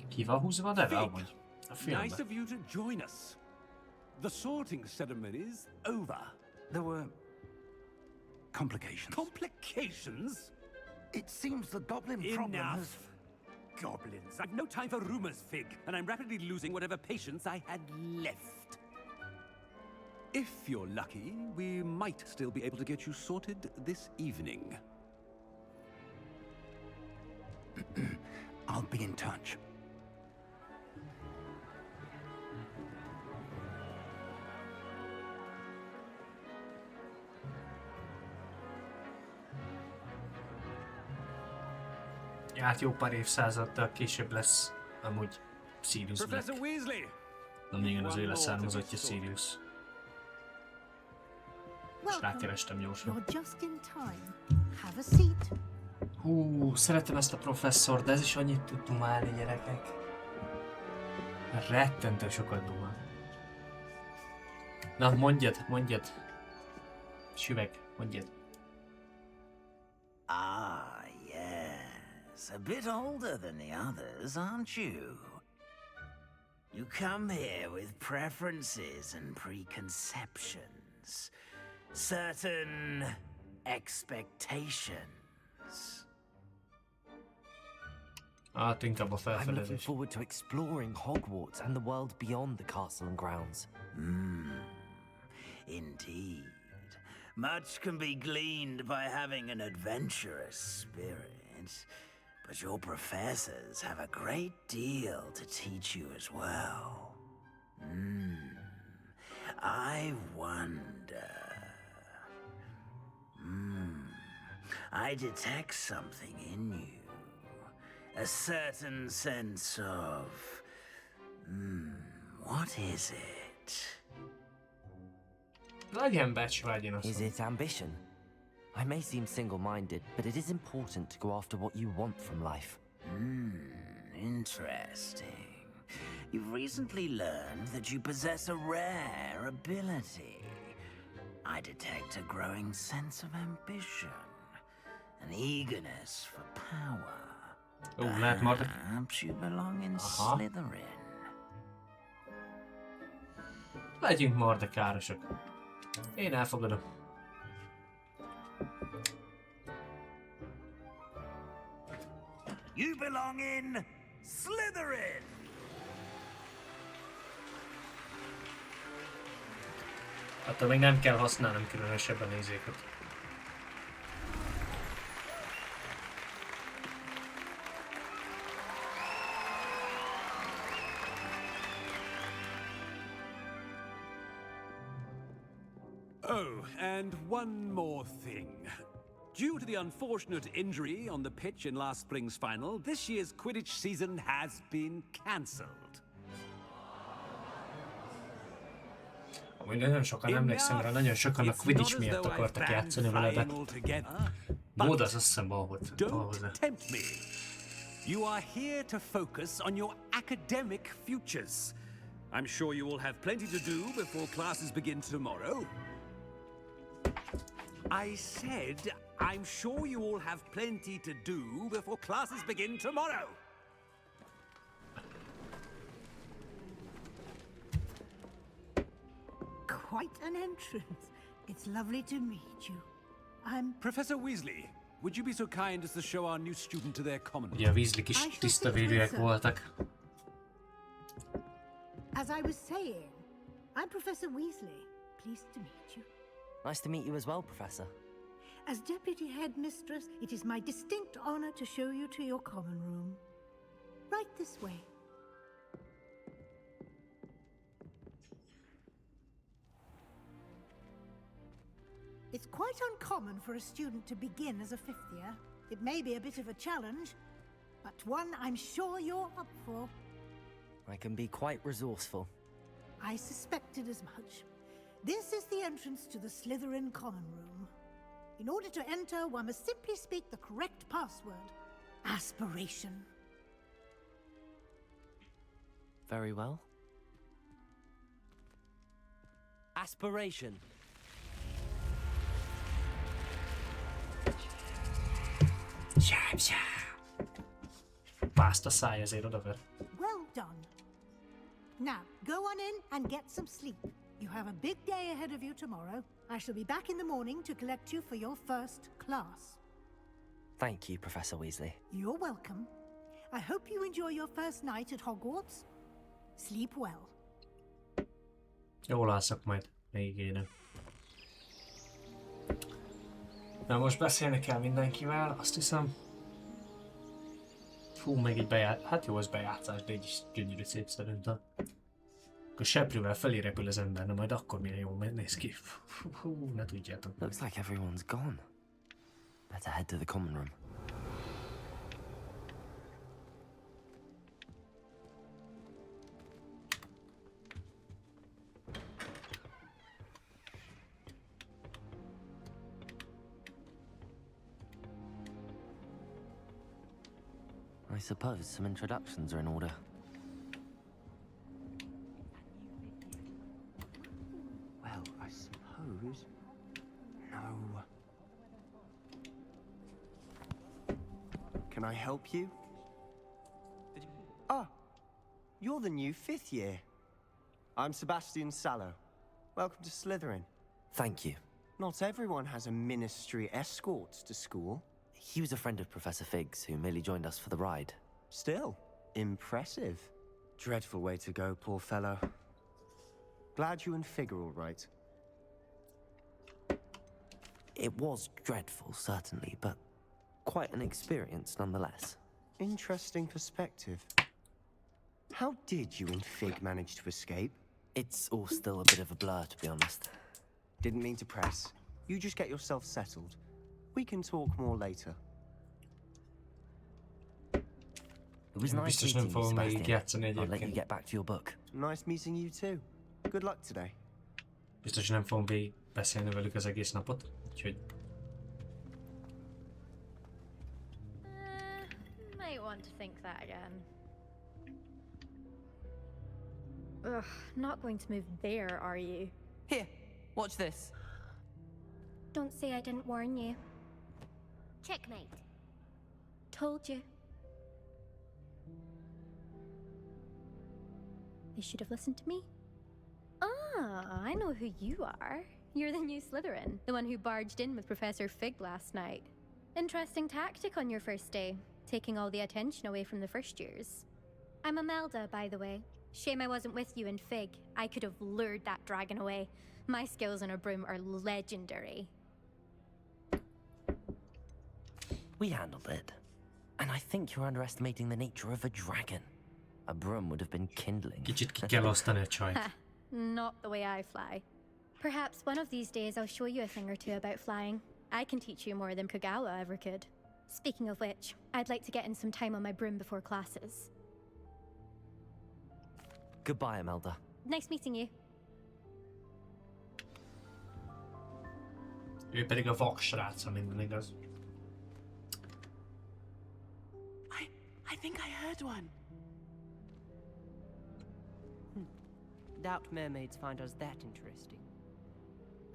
Ki van húzva a neve, amúgy? A filmben. Nice of you to join us. The sorting ceremony's over. There were complications. Complications? It seems the goblin problem has... Enough. Goblins. I've no time for rumors, Fig, and I'm rapidly losing whatever patience I had left. If you're lucky, we might still be able to get you sorted this evening. I'll be in touch. Hát jó pár évszázaddal később lesz amúgy Sirius Black. Professor Weasley! Nem igen az ő leszármazottja Sirius. Most rákerestem gyorsan. You're just in time. Have a seat. Hú, szeretem ezt a professzort, de ez is annyit tud dumálni, gyerekek. Rettentő sokat dumál. Na, mondjad. Süveg, mondjad. Ah, yes. A bit older than the others, aren't you? You come here with preferences and preconceptions. Certain expectations. Hát inkább a I'm looking felfedezés. forward to exploring Hogwarts and the world beyond the castle and grounds. Indeed. Much can be gleaned by having an adventurous spirit, but your professors have a great deal to teach you as well. I wonder. I detect something in you. A certain sense of... what is it? Legyen becsvágyon azt. Is it ambition? I may seem single-minded, but it is important to go after what you want from life. Interesting. You've recently learned that you possess a rare ability. I detect a growing sense of ambition, an eagerness for power. Lehet Mardek. Perhaps you belong in Slytherin. Legyünk mardekárosok. Én elfogadom. You belong in Slytherin! Attól még nem kell használnom különösebben nézéket. Oh, and one more thing. Due to the unfortunate injury on the pitch in last spring's final, this year's Quidditch season has been cancelled. Úgy nagyon sokan emlékszem rá, nagyon sokan a Quidditch miatt akartak játszani vele, de mód az azt hiszem balhoz. Don't tempt me. You are here to focus on your academic futures. I'm sure you will have plenty to do before classes begin tomorrow. I said, I'm sure you all have plenty to do before classes begin tomorrow. Quite an entrance. It's lovely to meet you. I'm... Professor Weasley, would you be so kind as to show our new student to their common room? Ugye a Weasleyk is tiszta vérűek voltak. As I was saying, I'm Professor Weasley. Pleased to meet you. Nice to meet you as well, Professor. As Deputy Headmistress, it is my distinct honor to show you to your common room. Right this way. It's quite uncommon for a student to begin as a fifth year. It may be a bit of a challenge, but one I'm sure you're up for. I can be quite resourceful. I suspected as much. This is the entrance to the Slytherin common room. In order to enter, one must simply speak the correct password. Aspiration. Very well. Aspiration. Pázt a száj, ezért odaver. Well done. Now, go on in and get some sleep. You have a big day ahead of you tomorrow. I shall be back in the morning to collect you for your first class. Thank you, Professor Weasley. You're welcome. I hope you enjoy your first night at Hogwarts. Sleep well. Jól alszok majd, megígérem. Na most beszélni kell mindenkivel, azt hiszem. Fú, még egy hát jó, az bejátszás, de így is gyönyörű szép szerintem. Akkor seprűvel felé repül az ember, na majd akkor milyen jól néz ki. Fú, ne tudjátok. Looks like everyone's gone. Better head to the common room. I suppose some introductions are in order. Well, I suppose... No. Can I help you? Ah, you're the new 5th year. I'm Sebastian Sallow. Welcome to Slytherin. Thank you. Not everyone has a ministry escort to school. He was a friend of Professor Fig's who merely joined us for the ride. Still, impressive. Dreadful way to go, poor fellow. Glad you and Fig are all right. It was dreadful, certainly, but quite an experience nonetheless. Interesting perspective. How did you and Fig manage to escape? It's all still a bit of a blur, to be honest. Didn't mean to press. You just get yourself settled. We can talk more later. It was nice Biztos meeting nem you, fogom még Sebastian. játszani I'll let you egyébként. get back to your book. Nice meeting you too. Good luck today. Biztos nem fogom végig beszélni velük az egész napot, úgyhogy... Might want to think that again. Ugh, not going to move there, are you? Here, watch this. Don't say I didn't warn you. Checkmate. Told you. They should have listened to me. Ah, I know who you are. You're the new Slytherin, the one who barged in with Professor Fig last night. Interesting tactic on your first day, taking all the attention away from the first years. I'm Imelda, by the way. Shame I wasn't with you and Fig. I could have lured that dragon away. My skills on a broom are legendary. We handled it. And I think you're underestimating the nature of a dragon. A broom would have been kindling. Kicsit ki kell osztani a csajt. Ha, not the way I fly. Perhaps one of these days I'll show you a thing or two about flying. I can teach you more than Kagawa ever could. Speaking of which, I'd like to get in some time on my broom before classes. Goodbye, Imelda. Nice meeting you. Ő pedig a vaksrác, ha minden igaz. I think I heard one. Doubt mermaids find us that interesting.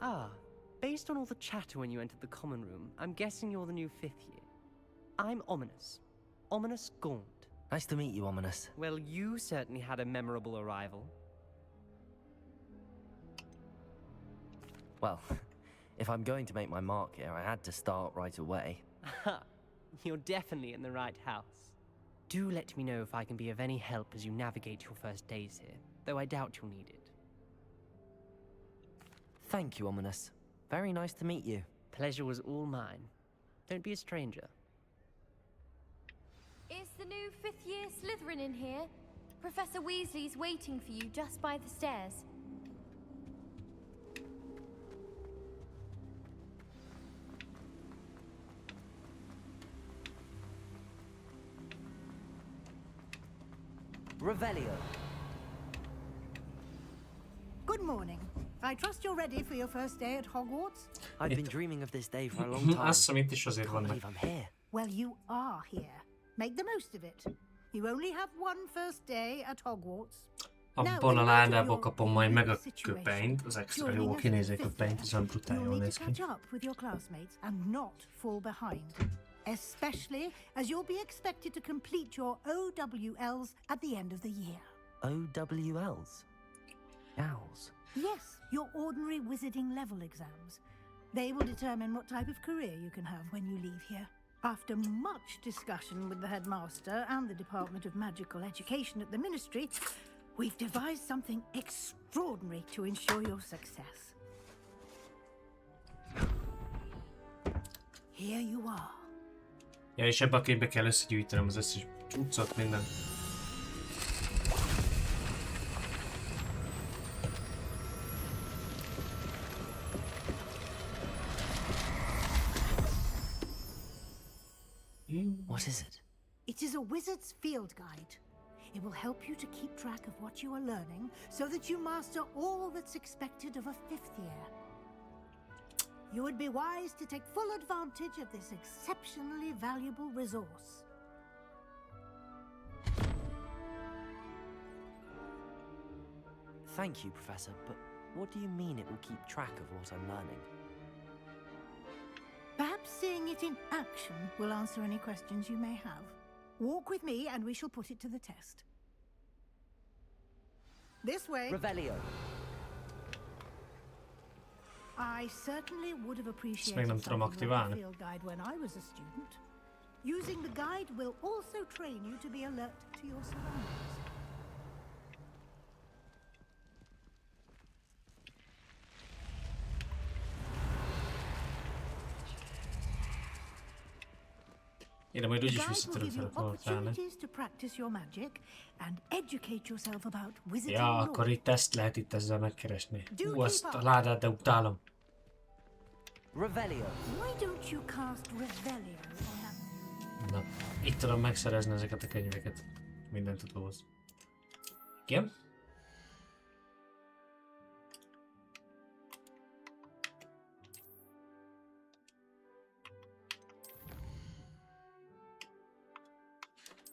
Ah, based on all the chatter when you entered the common room, I'm guessing you're the new 5th year. I'm Ominous. Ominous Gaunt. Nice to meet you, Ominous. Well, you certainly had a memorable arrival. Well, if I'm going to make my mark here, I had to start right away. Aha, you're definitely in the right house. Do let me know if I can be of any help as you navigate your first days here, though I doubt you'll need it. Thank you, Ominous. Very nice to meet you. Pleasure was all mine. Don't be a stranger. Is the new 5th year Slytherin in here? Professor Weasley's waiting for you just by the stairs. Revelio. Good morning. I trust you're ready for your first day at Hogwarts? I've been dreaming of this day for a long time. Azt hiszem, itt is azért Can't vannak. believe I'm here. Well, you are here. Make the most of it. You only have one first day at Hogwarts. Abban a ládából kapom majd meg a köpenyt, az extra jó kinéző köpenyt, ez olyan brutál You'll jól need néz to ki. catch up with your classmates and not fall behind. Especially as you'll be expected to complete your OWLs at the end of the year. OWLs? Owls? Yes, your ordinary wizarding level exams. They will determine what type of career you can have when you leave here. After much discussion with the headmaster and the Department of Magical Education at the Ministry, we've devised something extraordinary to ensure your success. Here you are. Ja, és ebbe a képbe kell összegyűjtenem az összes cuccot, minden. What is it? It is a wizard's field guide. It will help you to keep track of what you are learning so that you master all that's expected of a 5th year. You would be wise to take full advantage of this exceptionally valuable resource. Thank you, Professor, but what do you mean it will keep track of what I'm learning? Perhaps seeing it in action will answer any questions you may have. Walk with me and we shall put it to the test. This way. Revelio. I certainly would have Még appreciated nem tudom something like a aktiválni. field guide when I was a student. Using the guide will also train you to be alert to your surroundings. Ide majd The úgyis guide vissza will tudok give you teleportálni. opportunities to practice your magic and educate yourself about wizarding Ja, lore. akkor itt ezt lehet itt ezzel megkeresni. Do Azt keep a up. ládát, de utálom. Revelio. Why don't you cast Revelio on that? Na, itt tudom megszerezni ezeket a könyveket. Minden tudóhoz. Igen?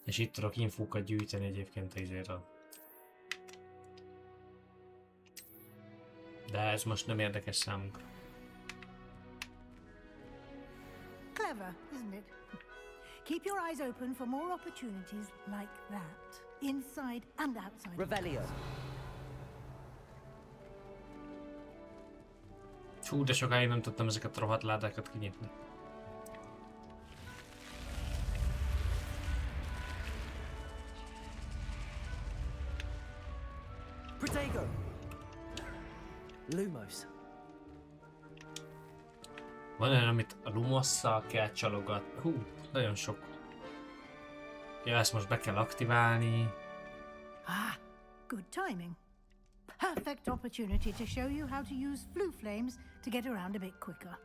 És itt tudok infókat gyűjteni egyébként izéről. De ez most nem érdekes számunkra. Clever, isn't it? Keep your eyes open for more opportunities like that, inside and outside. Revelio. Hú, de sokáig nem tudtam ezeket a rohadt ládákat kinyitni. Protego! Lumos. Van olyan, amit a Lumosszal kell csalogatni. Hú, nagyon sok. Ja, ezt most be kell aktiválni. Ah, good timing. Perfect opportunity to show you how to use flue flames to get around a bit quicker.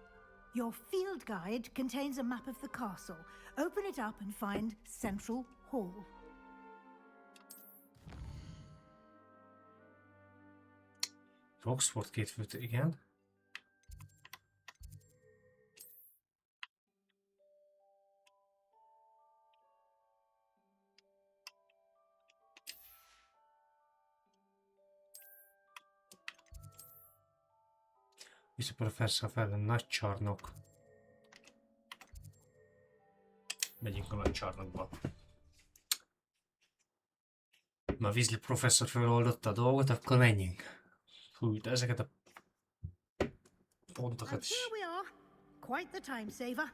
Your field guide contains a map of the castle. Open it up and find Central Hall. Oxford két főt, igen. Vissza professzor fel a nagy csarnok. Megyünk a nagy csarnokba. Ma Weasley professzor feloldotta a dolgot, akkor menjünk. Hú, de ezeket a pontokat And is. here we are. Quite the time saver.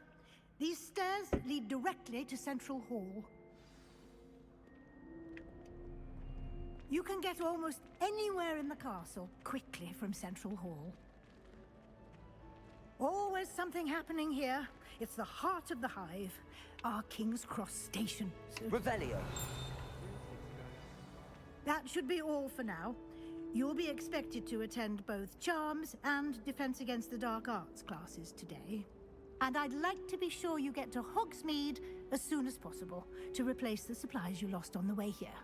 These stairs lead directly to Central Hall. You can get almost anywhere in the castle quickly from Central Hall. Always something happening here. It's the heart of the hive, our King's Cross station. Revelio. That should be all for now. You'll be expected to attend both Charms and Defense Against the Dark Arts classes today. And I'd like to be sure you get to Hogsmeade as soon as possible to replace the supplies you lost on the way here.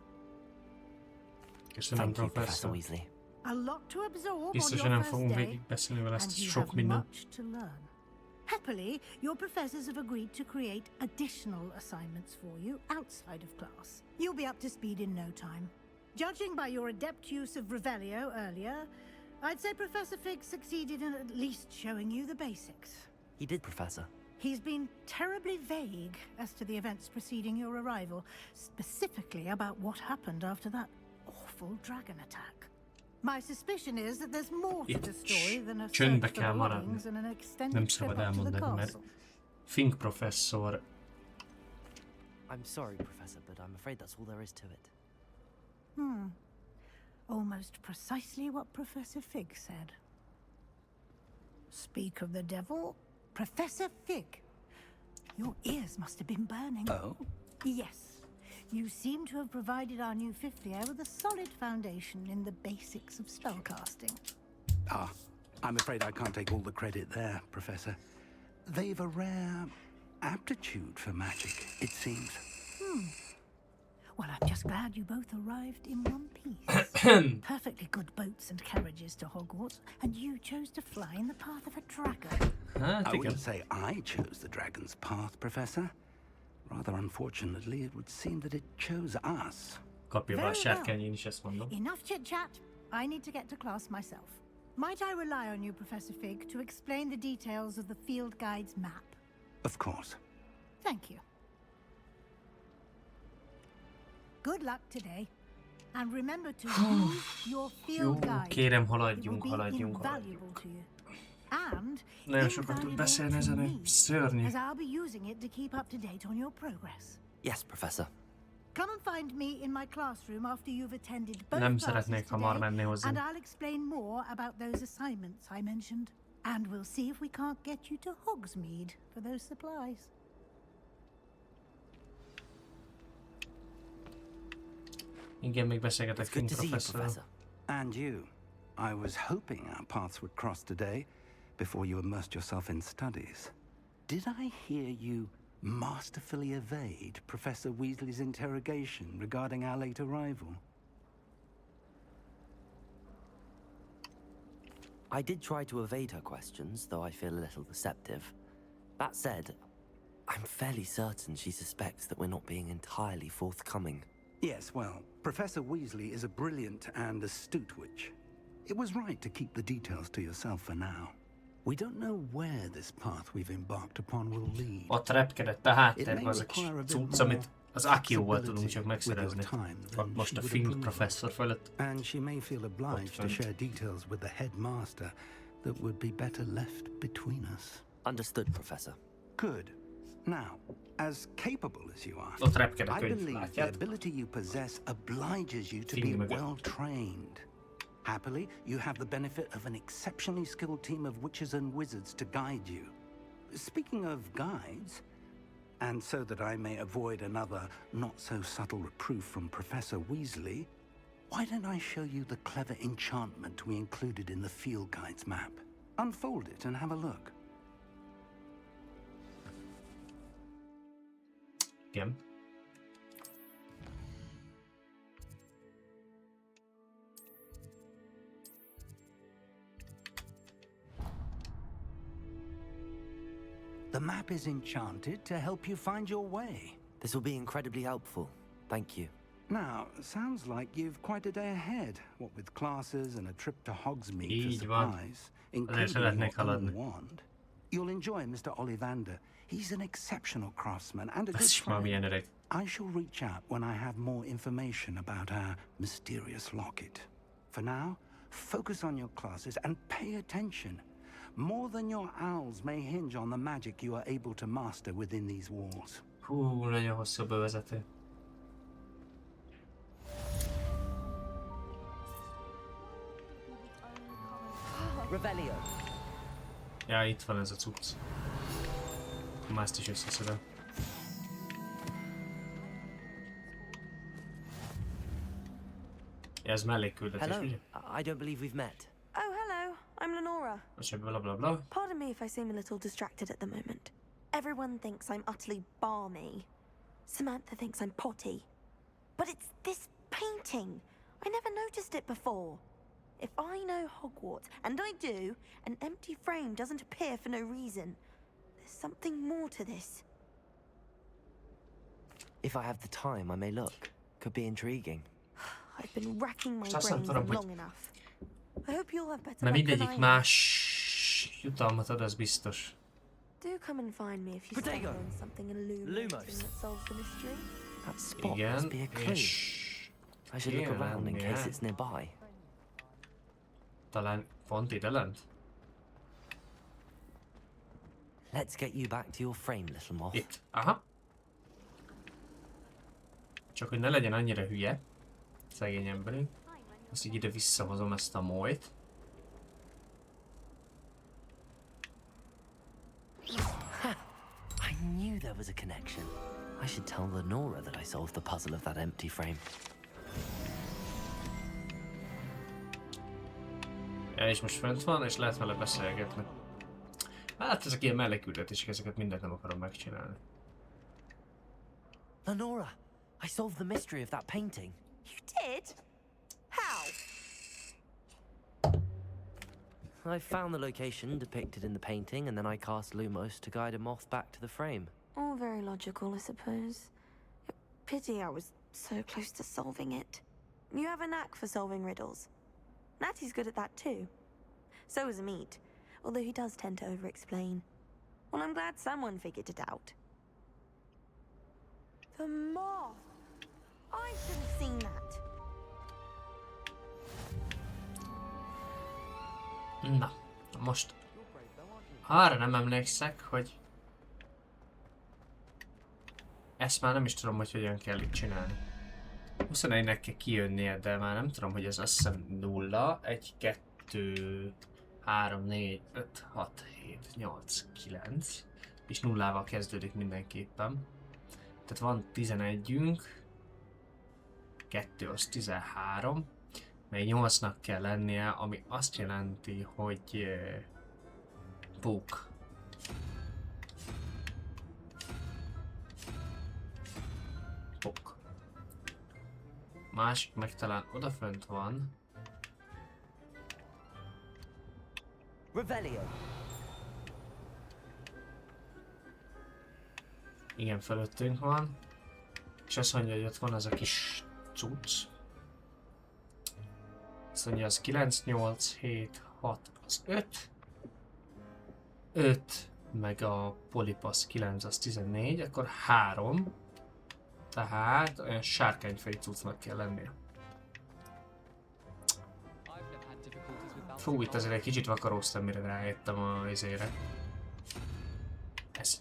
Köszönöm, professzor. Weasley. A lot to absorb Biztos, on hogy your nem first fogunk day, végigbeszélni vele ezt and you sok have mindent. much to learn. Happily, your professors have agreed to create additional assignments for you outside of class. You'll be up to speed in no time. Judging by your adept use of Revelio earlier, I'd say Professor Fig succeeded in at least showing you the basics. He did, Professor. He's been terribly vague as to the events preceding your arrival, specifically about what happened after that awful dragon attack. My suspicion is that there's more to the story than a Csöndbe search for kell maradni. belongings and an extended Nem trip szabad up to the elmondani, mert castle. Fink professzor. I'm sorry, Professor, but I'm afraid that's all there is to it. Almost precisely what Professor Fig said. Speak of the devil, Professor Fig. Your ears must have been burning. Oh? Yes. You seem to have provided our new fifth year with a solid foundation in the basics of spellcasting. Ah, I'm afraid I can't take all the credit there, Professor. They've a rare aptitude for magic, it seems. Well, I'm just glad you both arrived in one piece. Perfectly good boats and carriages to Hogwarts, and you chose to fly in the path of a dragon. Hát I igen. wouldn't say I chose the dragon's path, Professor. Rather unfortunately, it would seem that it chose us. Kapja be a Very sárkány, én is ezt mondom. Enough chit-chat. I need to get to class myself. Might I rely on you, Professor Fig, to explain the details of the field guide's map? Of course. Thank you. Good luck today. And remember to use your field guide. Kérem, It will haladjunk, be haladjunk, invaluable to you. And nagyon sokat tud beszélni ezen, hogy szörnyű. as I'll be using it to keep up to date on your progress. Yes, Professor. Come and find me in my classroom after you've attended both Nem classes szeretnék hamar menni today, hozzá. and I'll explain more about those assignments I mentioned. And we'll see if we can't get you to Hogsmeade for those supplies. Igen, még beszélgetek King Professor. And you. I was hoping our paths would cross today before you immersed yourself in studies. Did I hear you masterfully evade Professor Weasley's interrogation regarding our late arrival? I did try to evade her questions, though I feel a little deceptive. That said, I'm fairly certain she suspects that we're not being entirely forthcoming. Yes, well, Professor Weasley is a brilliant and astute witch. It was right to keep the details to yourself for now. We don't know where this path we've embarked upon will lead. Ott repkedett a háttérben az a kis cucc, amit az Akióval tudunk csak megszerezni. Ott most a Fink Professor fölött. And she may feel obliged to share details with the headmaster that would be better left between us. Understood, Professor. Good. Now, as capable as you are, Ott repked a I könyv, believe the látját? ability you possess obliges you to be well trained. Happily, you have the benefit of an exceptionally skilled team of witches and wizards to guide you. Speaking of guides, and so that I may avoid another not-so-subtle reproof from Professor Weasley, why don't I show you the clever enchantment we included in the field guide's map? Unfold it and have a look. Igen. The map is enchanted to help you find your way. This will be incredibly helpful. Thank you. Now, sounds like you've quite a day ahead, what with classes and a trip to Hogsmeade for Így van. supplies, Azért including szeretnék your own haladni. wand. You'll enjoy Mr. Ollivander. He's an exceptional craftsman and a good Ez is már milyen friend. öreg. I shall reach out when I have more information about our mysterious locket. For now, focus on your classes and pay attention. More than your owls may hinge on the magic you are able to master within these walls. Hú, nagyon hosszú a bevezető. Revelio. Ja, itt van ez a cucc. Már ezt is összeszedem. Ja, ez mellékküldetés, Hello. ugye? I don't believe we've met. Oh, hello. I'm Lenora. És bla bla bla. Pardon me if I seem a little distracted at the moment. Everyone thinks I'm utterly balmy. Samantha thinks I'm potty. But it's this painting. I never noticed it before. If I know Hogwarts, and I do, an empty frame doesn't appear for no reason. There's something more to this. If I have the time, I may look. Could be intriguing. I've been racking my Azt nem brains tudom, hogy long enough. I hope you'll have better mert luck than mindegyik I más jutalmat ad, az biztos. Do come and find me if you Protego. stumble on something illuminating that solves the mystery. That spot Igen, must be a clue. és... I should look around in Igen, case it's nearby. Talán pont ide lent? Let's get you back to your frame, little moth. Itt. Aha. Csak hogy ne legyen annyira hülye. Szegény emberünk. Azt így ide visszahozom ezt a molyt. I knew there was a connection. I should tell Lenora that I solved the puzzle of that empty frame. Ja, és most fönt van, és lehet vele beszélgetni. Hát ezek ilyen melléküldetések, ezeket mindent nem akarom megcsinálni. Lenora, I solved the mystery of that painting. You did? How? I found the location depicted in the painting, and then I cast Lumos to guide a moth back to the frame. All very logical, I suppose. Pity I was so close to solving it. You have a knack for solving riddles. Natty's good at that too. So is Amit, although he does tend to over-explain. Well, I'm glad someone figured it out. The moth! I should have seen that. Na, most arra nem emlékszek, hogy ezt már nem is tudom, hogy hogyan kell itt csinálni. 21-nek kell kijönnie, de már nem tudom, hogy ez azt hiszem 0, 1, 2, 3, 4, 5, 6, 7, 8, 9, és nullával kezdődik mindenképpen. Tehát van 11-ünk, 2 az 13, még 8-nak kell lennie, ami azt jelenti, hogy bók. Bók. Másik meg talán odafönt van. Revelio. Igen, fölöttünk van. És azt mondja, hogy ott van az a kis cucc. Azt mondja, az 9, 8, 7, 6, az 5. 5, meg a polipasz 9, az 14, akkor 3. Tehát olyan sárkányfej cuccnak kell lennie. Fú, itt azért egy kicsit vakaróztam, mire rájöttem a izére. Ez.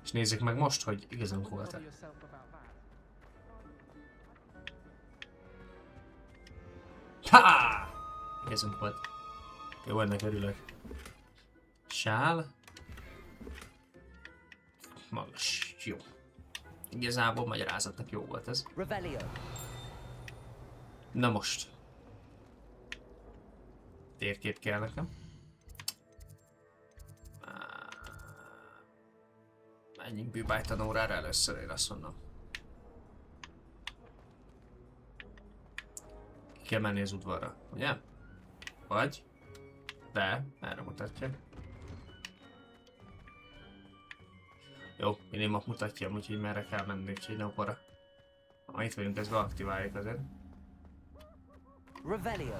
És nézzük meg most, hogy igazunk volt-e. Ha! Igazunk volt. Jó, ennek örülök. Sál. Magas. Jó. Igazából magyarázatnak jó volt ez. Na most. Térkép kell nekem. Menjünk bűbájtanórára először, én azt mondom. Ki kell menni az udvarra, ugye? Vagy? De, erre mutatja. Jó, minimum mutatja, úgyhogy merre kell menni, úgyhogy napora. Ha itt vagyunk, ezt beaktiváljuk azért. Revelio.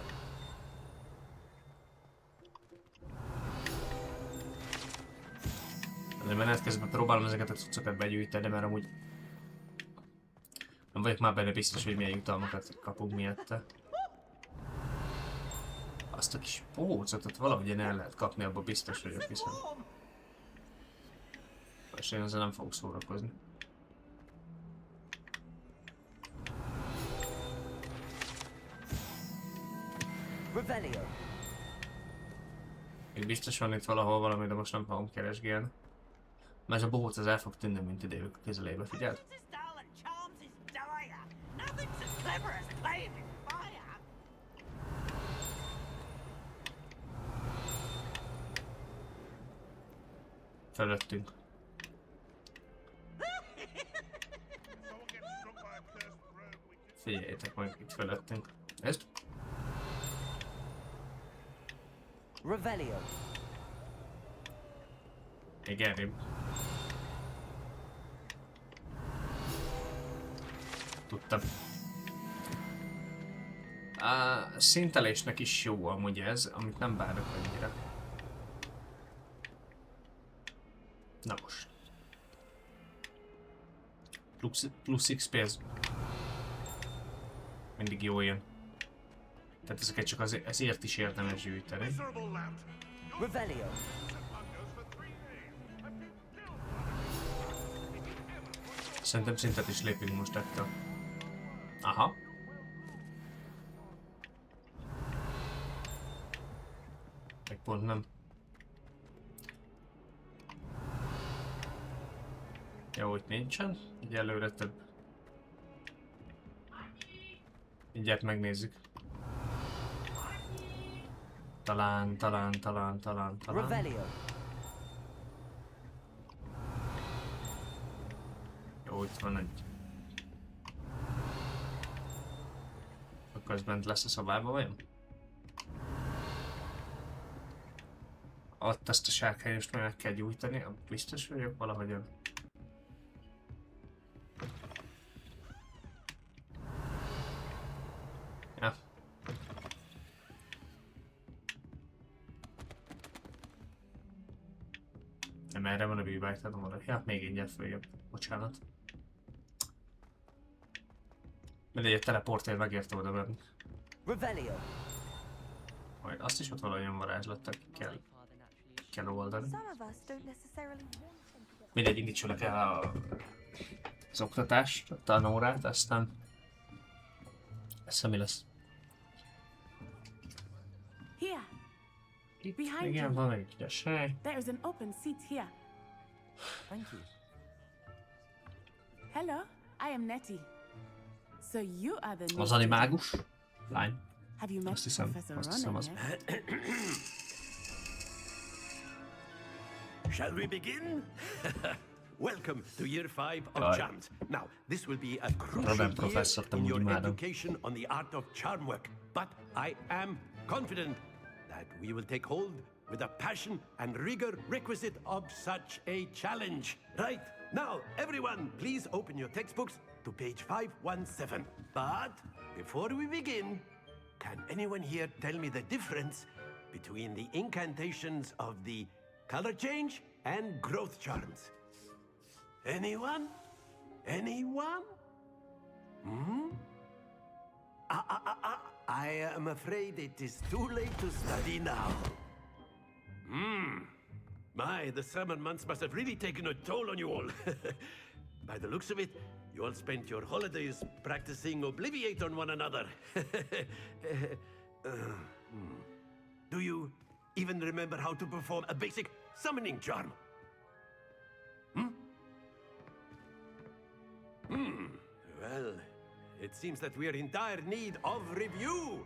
De menet közben próbálom ezeket a cuccokat begyűjteni, mert amúgy nem vagyok már benne biztos, hogy milyen jutalmakat kapunk miatta. Azt a kis pócot valahogy el lehet kapni, abban biztos vagyok, hiszen. És én ezzel nem fogok szórakozni. Revelio. Még biztos van itt valahol valami, de most nem fogom keresgélni. Mert a bohóc az el fog tűnni, mint idejük a közelébe, figyeld? Fölöttünk. Figyeljétek meg, itt fölöttünk. Ezt? Revelio. Igen, tudtam. Szintelésnek is jó amúgy ez, amit nem bánok annyira. Na most. Plusz XP ez mindig jó jön. Tehát ezeket csak ezért is érdemes gyűjteni. Revelio. Szerintem szintet is lépünk most ettől. Aha. Meg pont nem. Jó, itt nincsen. Egyelőre több. Mindjárt megnézzük. Talán. Revelio. Jó, itt van egy. Akkor ez bent lesz a szobába, vajon? Ott azt a sárkányost meg kell gyújtani, biztos vagyok valahogyan. Ja. Nem, erre van a bűbáj, tehát oda. Ja, még egyet följebb. Bocsánat. Mindegy, egy teleportér megérte oda venni. Majd azt is ott valahogyan varázslattal kell oldani. Mindegy, indítsuk el az oktatást, a tanórát, aztán mi lesz. Here. Itt Behind igen, you. van egy ügyes hely. There is an open seat here. Thank you. Hello, I am Nettie. So you are the new Az animágus lány. Have you met Azt hiszem az. Shall we begin? Welcome to year 5 of Jaj. charms. Now, this will be a crucial Robin year professzort in amúgy your imádom. education on the art of charm work. But I am confident that we will take hold with the passion and rigor requisite of such a challenge. Right, now, everyone, please open your textbooks to page 517. But before we begin, can anyone here tell me the difference between the incantations of the color change and growth charms? Anyone? Anyone? Hmm? I am afraid it is too late to study now. My, the summer months must have really taken a toll on you all. By the looks of it, you all spent your holidays practicing Obliviate on one another. Do you even remember how to perform a basic summoning charm? Well, it seems that we are in dire need of review.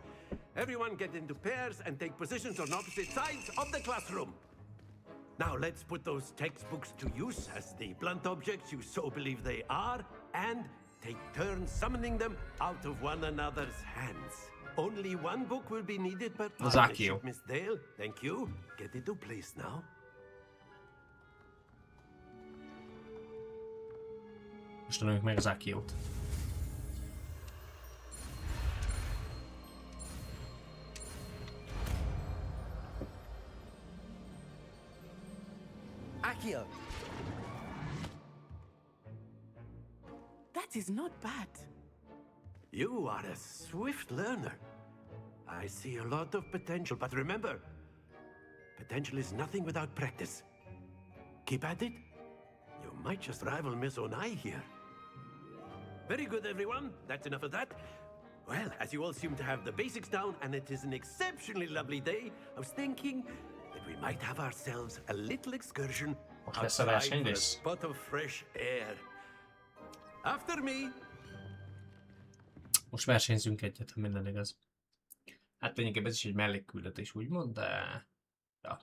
Everyone get into pairs and take positions on opposite sides of the classroom. Now let's put those textbooks to use as the blunt objects you so believe they are, and take turns summoning them out of one another's hands. Only one book will be needed per partnership, Miss Dale. Thank you. Get into place now. Most tanuljuk meg az Akiót. Akio. That is not bad. You are a swift learner. I see a lot of potential, but remember, potential is nothing without practice. Keep at it. You might just rival Miss Onai here. Very good, everyone. That's enough of that. Well, as you all seem to have the basics down, and it is an exceptionally lovely day, I was thinking that we might have ourselves a little excursion outside for a spot of fresh air. After me. Most versenyzünk egyet, ha minden igaz. Hát lényegében ez is egy mellékküldetés, úgymond, de... Ja.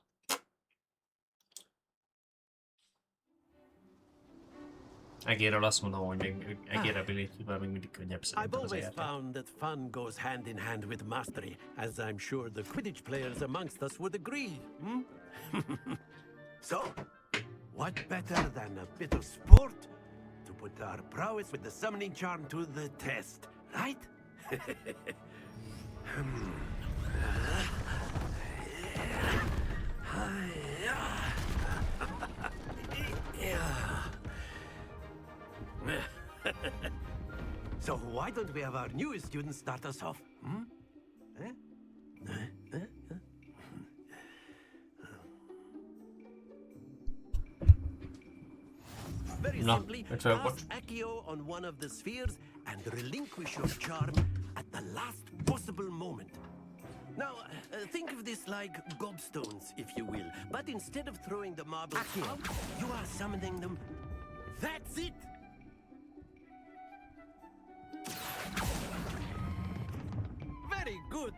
Egérrel azt mondom, hogy még egér ability-vel még mindig könnyebb szerintem az I've always életet. found that fun goes hand in hand with mastery, as I'm sure the Quidditch players amongst us would agree. So, what better than a bit of sport to put our prowess with the summoning charm to the test, right? So why don't we have our newest student start us off? Very simply, cast Accio on one of the spheres and relinquish your charm at the last possible moment. Now, think of this like gobstones, if you will. But instead of throwing the marbles out, you are summoning them. That's it! Very good!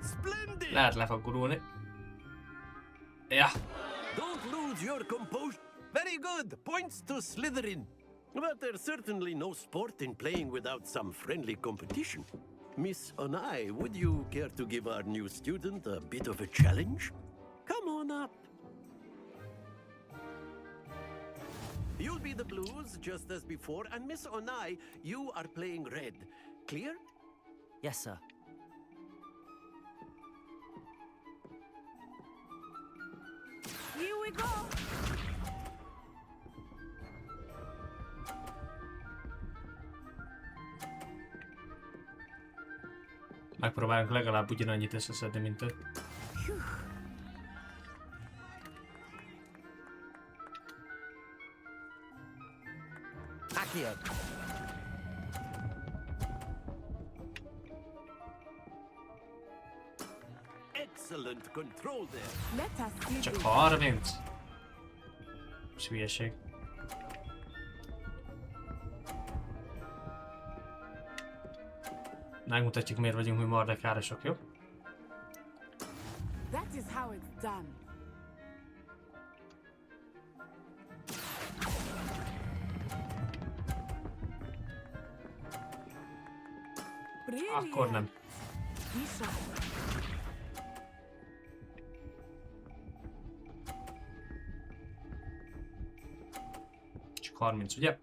Splendid! Lehet le fog gurulni. Ja. Don't lose your composure. Very good. Points to Slytherin. But there's certainly no sport in playing without some friendly competition. Miss Onai, would you care to give our new student a bit of a challenge? Come on up. You'll be the blues, just as before, and Miss Onai, you are playing red. Clear? Yes, sir. Megpróbálunk legalább ugyanannyit összeszedni, mint ő. Accio. Excellent control there. Let us see Csak this. 30? És hülyeség. Megmutatjuk, miért vagyunk mi mardekárosok, jó? That is how it's done. Akkor nem. Csak 30, ugye?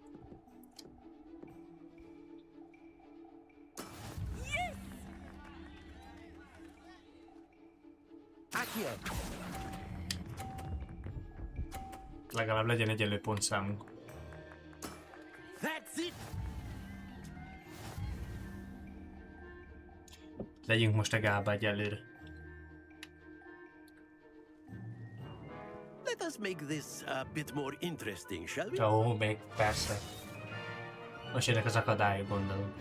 Accio. Legalább legyen egyenlő pontszámunk. That's it. Legyünk most egálba egyelőre. Let us make this a bit more interesting, shall we? Ó, még persze. Most jönnek az akadályok, gondolom.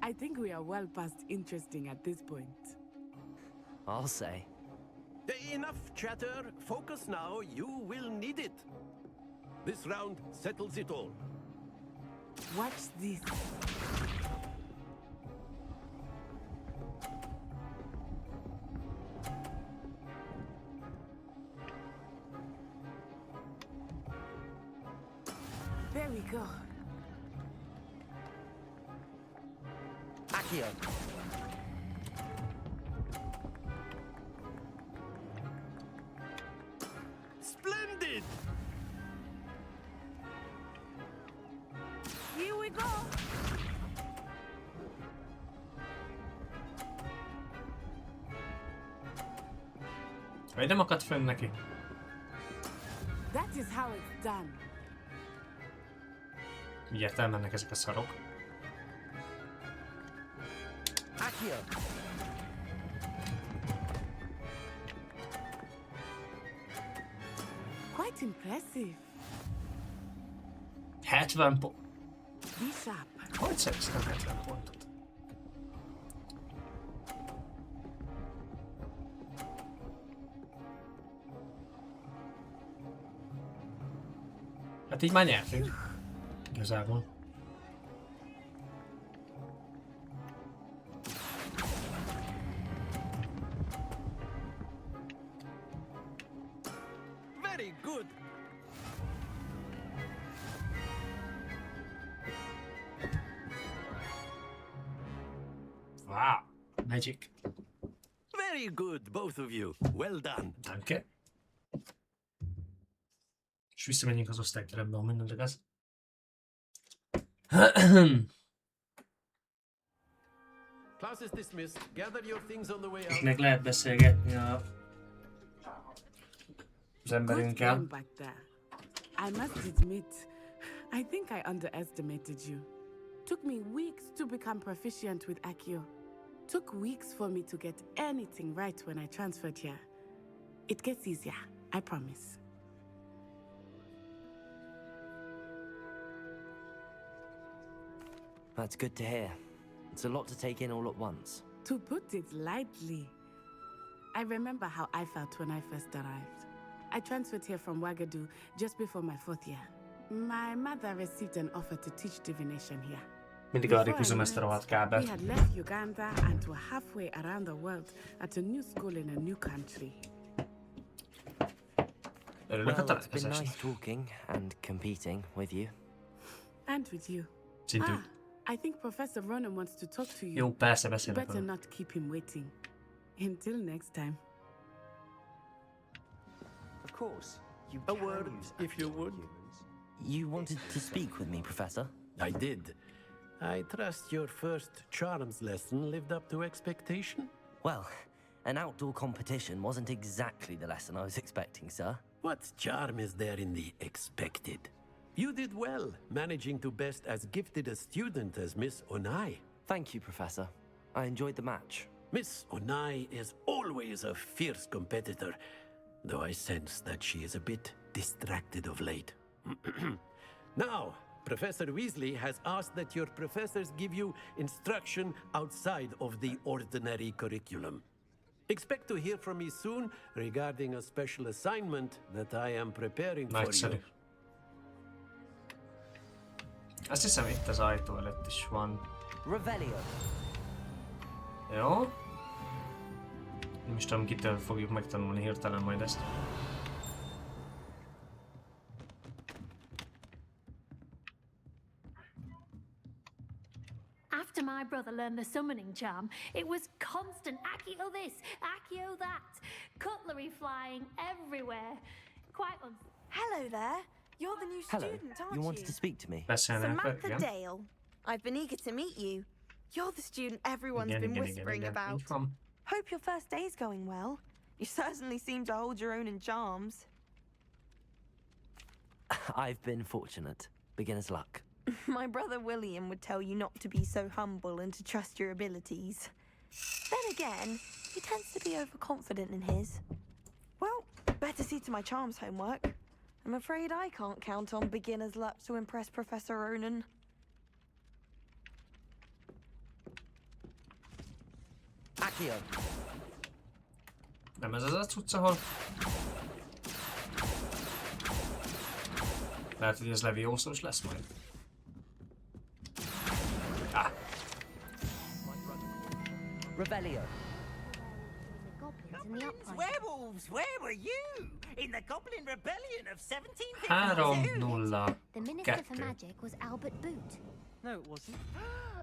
I think we are well past interesting at this point. I'll say. Enough chatter. Focus now. You will need it. This round settles it all. Watch this. There we go. Accio. Splendid. Here we go. Vagy nem akadt fönn neki? That is how it's done. Mindjárt elmennek ezek a szarok. Accio. Quite impressive. 70 pont. Be sharp. Hogy szereztem 70 pontot? Hát így már nyertünk. Igazából. Very good. Wow, magic. Very good, both of you. Well done. Danke. És visszamegyünk az osztályterembe, ha minden igaz. Class is dismissed. Gather your things on the way És out. meg lehet beszélgetni az Good emberünkkel. game back there. I must admit, I think I underestimated you. Took me weeks to become proficient with Accio. Took weeks for me to get anything right when I transferred here. It gets easier, I promise. That's good to hear. It's a lot to take in all at once. To put it lightly, I remember how I felt when I first arrived. I transferred here from Wagadu just before my 4th year. My mother received an offer to teach divination here. Mindig arra húzom ezt a rohadt We kábelt. had left Uganda and were halfway around the world at a new school in a new country. Örülök a Well, it's been nice találkozásnak. talking and competing with you. And with you. Szintű. I think Professor Ronan wants to talk to you. Jó, persze beszélek Better vele. not keep him waiting. Until next time. Of course, you A can word, use if you would. humans. You wanted to speak with me, Professor? I did. I trust your first charms lesson lived up to expectation? Well, an outdoor competition wasn't exactly the lesson I was expecting, sir. What charm is there in the expected? You did well, managing to best as gifted a student as Miss Onai. Thank you, Professor. I enjoyed the match. Miss Onai is always a fierce competitor, though I sense that she is a bit distracted of late. Now, Professor Weasley has asked that your professors give you instruction outside of the ordinary curriculum. Expect to hear from me soon regarding a special assignment that I am preparing for you. Azt hiszem itt az ajtó előtt is van. Revelio. Jó. Nem is tudom, kitől fogjuk megtanulni hirtelen majd ezt. After my brother learned the summoning charm, it was constant Accio this, Accio that, cutlery flying everywhere. Quite Hello there. You're the new Hello. student, aren't You you? wanted to speak to me? Samantha Dale. I've been eager to meet you. You're the student everyone's been whispering about. Hope your first day's going well. You certainly seem to hold your own in charms. I've been fortunate. Beginner's luck. My brother William would tell you not to be so humble and to trust your abilities. Then again, he tends to be overconfident in his. Well, better see to my charms homework. I'm afraid I can't count on beginner's luck to impress Professor Ronan. Accio. Nem ez az a cucc, ahol... Lehet, hogy ez Leviosos lesz majd. Revelio. Werewolves, where were you? In the Goblin Rebellion of 1752? 3-0. The Minister for Magic was Albert Boot. No, it wasn't.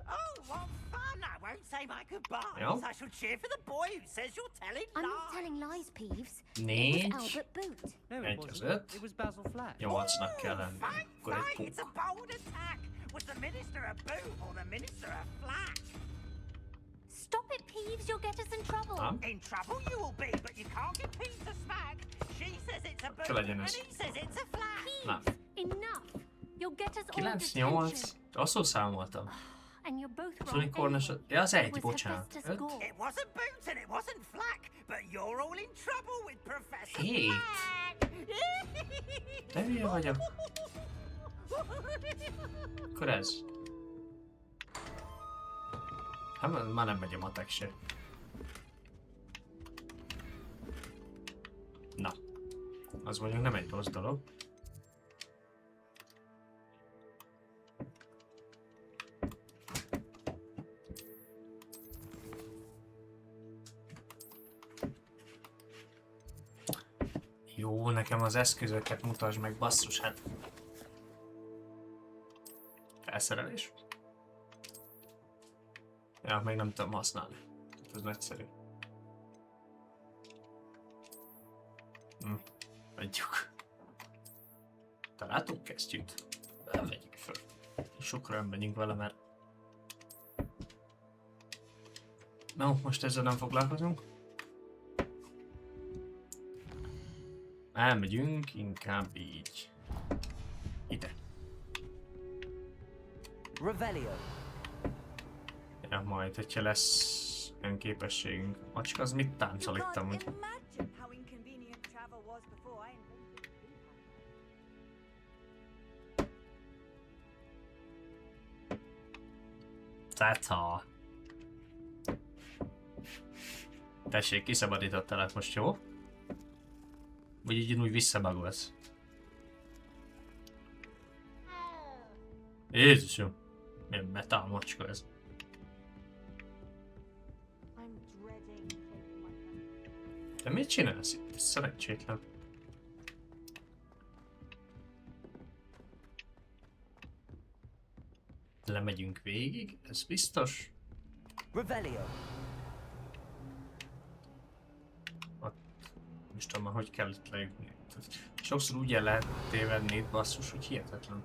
Oh, what fun! I won't say my goodbyes. Yep. I shall cheer for the boy who says you're telling I'm lies. not telling lies, Peeves. Négy. It was Albert Boot. No, it Egy wasn't. az öt. It was Basil Flack. 8-nak kell lenni. Akkor egy Fine, it's puk. a bold attack. Was the Minister a boot or the Minister a flack? Stop it, Peeves. You'll get us in trouble. In trouble you will be, but you can't get Peeves to smack. She says it's a boot, Kell legyen and ez. he says it's a flack. Nem. Enough. You'll get us all 9-8. detention. Rosszul számoltam. And you're both Az wrong unikornos... anyway. Ja, az egy, It was bocsánat. Hephaestus 5. Gore. It wasn't boot and it wasn't flack, but you're all in trouble with Professor 7. Flack. De hülye vagyok. Akkor ez. Hát már nem megy a matek se. Na. Az mondjuk nem egy rossz dolog. Jó, nekem az eszközöket mutasd meg, basszus, hát. Felszerelés. Ja, még nem tudom használni. Ez nagyszerű. Vegyük. Találtunk kesztyűt? Vegyük föl. Sokra nem megyünk vele, mert... No, most ezzel nem foglalkozunk. Elmegyünk inkább így. Ide. Revelio. Ja, majd, hogyha lesz önképességünk. Macska, az mit táncol itt amúgy? Tata. Tessék, kiszabadítottalak most, jó? Vagy így úgy visszabagolsz? Jézusom! Milyen metal macska ez? De mit csinálsz itt? Ez szerencsétlen. Lemegyünk végig, ez biztos. Revelio. Nem is tudom már, hogy kell itt lejutni. Sokszor úgy el lehet tévedni itt, basszus, hogy hihetetlen.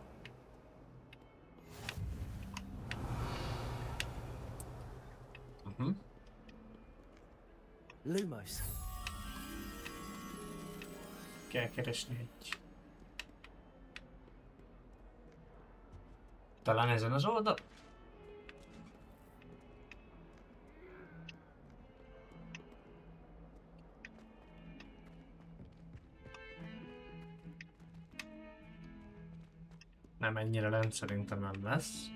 Lumos. Kell keresni egy... Talán ezen az oldal? Nem ennyire lent szerintem nem lesz.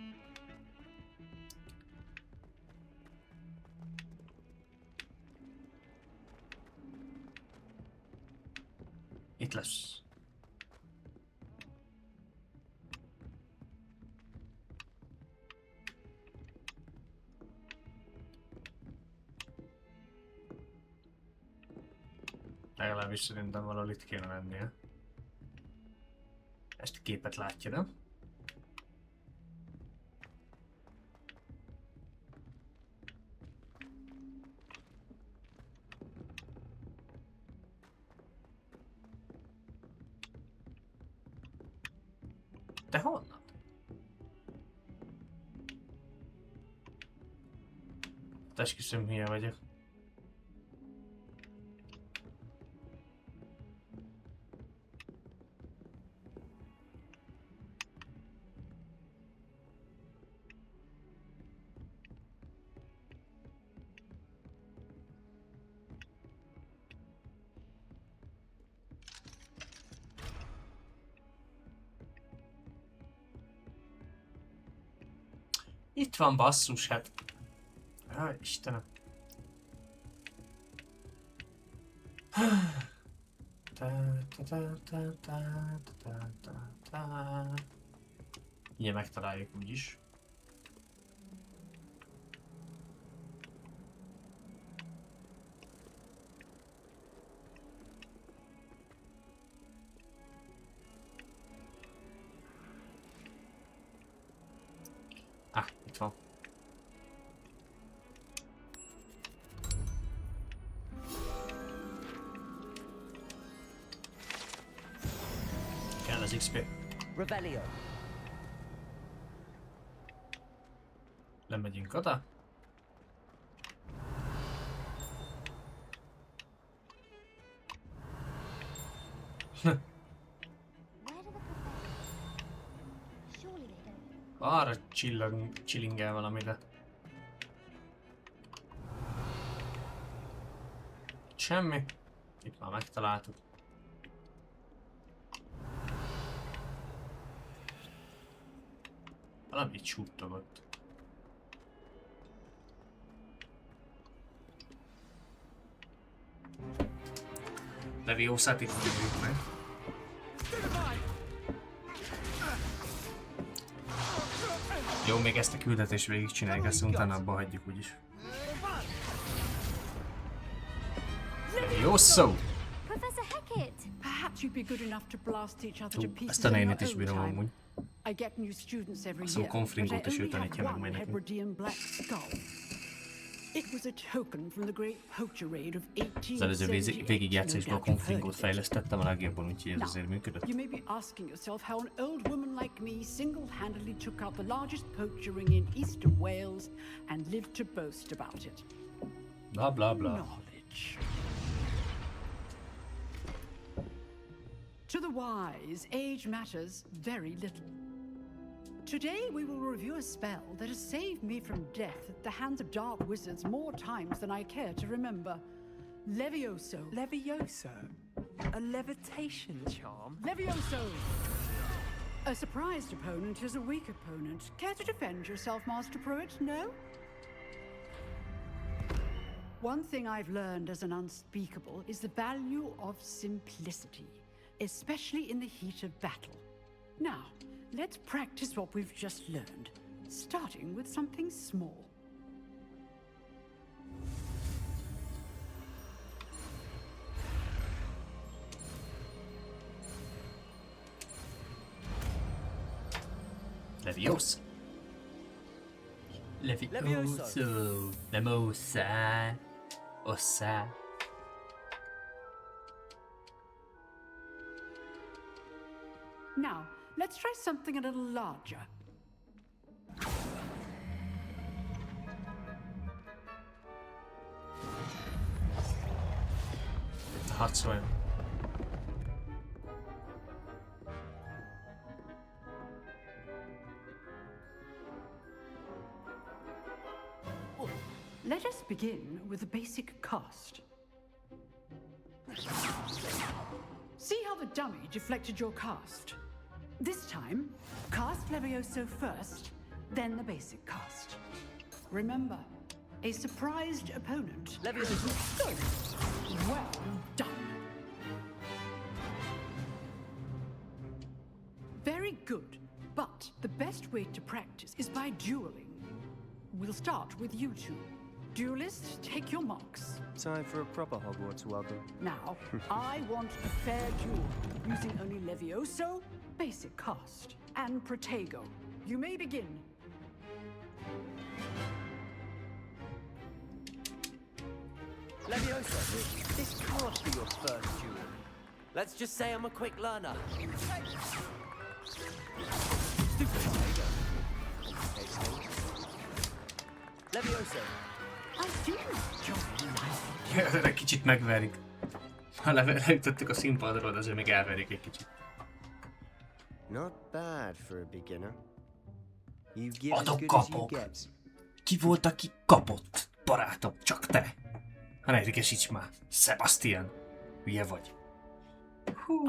Itt lesz. Legalábbis szerintem valahol itt kéne lennie. Ezt a képet látja, nem? Te honnan? Esküszöm, hülye vagyok. Itt van basszus, hát. Jaj, Istenem. Ugye megtaláljuk úgyis. Itt van. Kell az XP. Revelio. Lemegyünk oda. Arra csillingel valamire. Semmi. Itt már megtaláltuk. Valami itt suttogott. Levioszát itt gyűjjük meg. Jó, még ezt a küldetést végigcsináljuk, ezt utána abba hagyjuk úgyis. Jó szó! Professor Hackett! Perhaps you'd be good enough to blast each other to pieces Ezt a in your nénit is own bírom time. amúgy. I get new students every Szó year, but I konflinkót is ő only tanítja have meg one majd nekünk. Hebridean black skull. It was a token from the great poacher raid of Az előző 1878. végigjátszásban a No doubt you've heard konflinkót of it. fejlesztettem a legjobban, úgyhogy ez azért működött. You may be asking yourself how an old woman like me single-handedly took out the largest poacher ring in eastern Wales and lived to boast about it. Bla bla bla. Knowledge. To the wise, age matters very little. Today we will review a spell that has saved me from death at the hands of dark wizards more times than I care to remember. Levioso. Levioso? A levitation charm? Levioso! A surprised opponent is a weak opponent. Care to defend yourself, Master Pruitt? No? One thing I've learned as an unspeakable is the value of simplicity, especially in the heat of battle. Now, let's practice what we've just learned, starting with something small. Leviosa. Levioso. Lemosa. Ossa. Now, let's try something a little larger. Hot swim. Let us begin with the basic cast. See how the dummy deflected your cast? This time, cast Levioso first, then the basic cast. Remember, a surprised opponent. Levioso. Well done. Very good, but the best way to practice is by dueling. We'll start with you two. Duelists, take your marks. Time for a proper Hogwarts welcome. Now, I want a fair duel, using only Levioso, basic cast, and Protego. You may begin. Levioso, this can't be your first duel. Let's just say I'm a quick learner. Stupid Protego. Levioso. I do Egy kicsit megverik. Ha leütöttük a színpadról, de azért még elverik egy kicsit. Not bad for a beginner. You give as Adok good as you kapok. get. Ki volt, aki kapott? Barátom, csak te. Ha ne idegesíts már. Sebastian. Hülye vagy.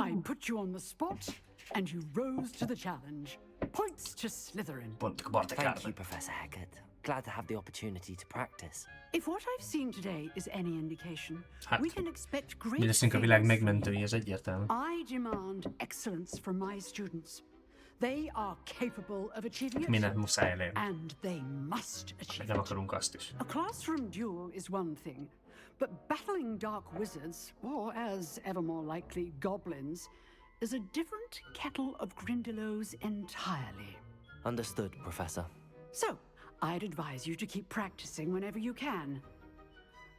I put you on the spot, and you rose to the challenge. Points to Slytherin. Thank you, Professor Hackett. Glad to have the opportunity to practice. If what I've seen today is any indication, Hát, we can expect mi great leszünk a világ things. megmentői, ez egyértelmű. I demand excellence from my students. They are capable of achieving Mindent it, muszáj elérni. and they must Meg achieve nem it. akarunk azt is. A classroom duel is one thing, but battling dark wizards, or as ever more likely, goblins, is a different kettle of Grindylows entirely. Understood, Professor. So, I'd advise you to keep practicing whenever you can.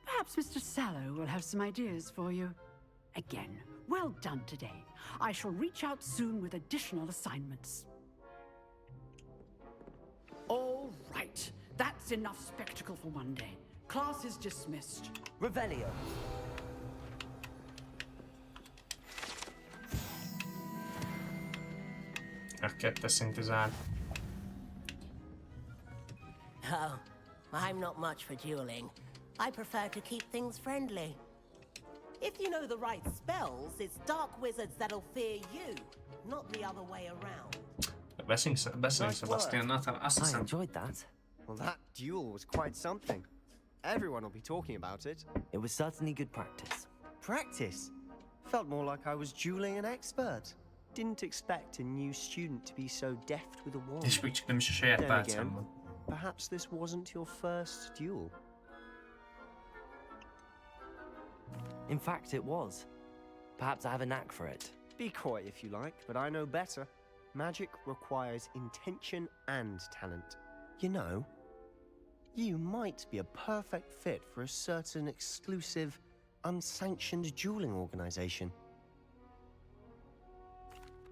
Perhaps Mr. Sallow will have some ideas for you. Again, well done today. I shall reach out soon with additional assignments. All right, that's enough spectacle for one day. Class is dismissed. Revelio. A kettes szintizál. Oh, I'm not much for dueling. I prefer to keep things friendly. If you know the right spells, it's dark wizards that'll fear you, not the other way around. Beszélünk Sebastiannal, azt I hiszem. enjoyed that. Well, that duel was quite something. Everyone will be talking about it. It was certainly good practice. Practice? Felt more like I was dueling an expert. Didn't expect a new student to be so deft with a wand. És még csak nem is a saját Then pálcám again, van. perhaps this wasn't your first duel. In fact, it was. Perhaps I have a knack for it. Be coy if you like, but I know better. Magic requires intention and talent. You know, you might be a perfect fit for a certain exclusive, unsanctioned dueling organization.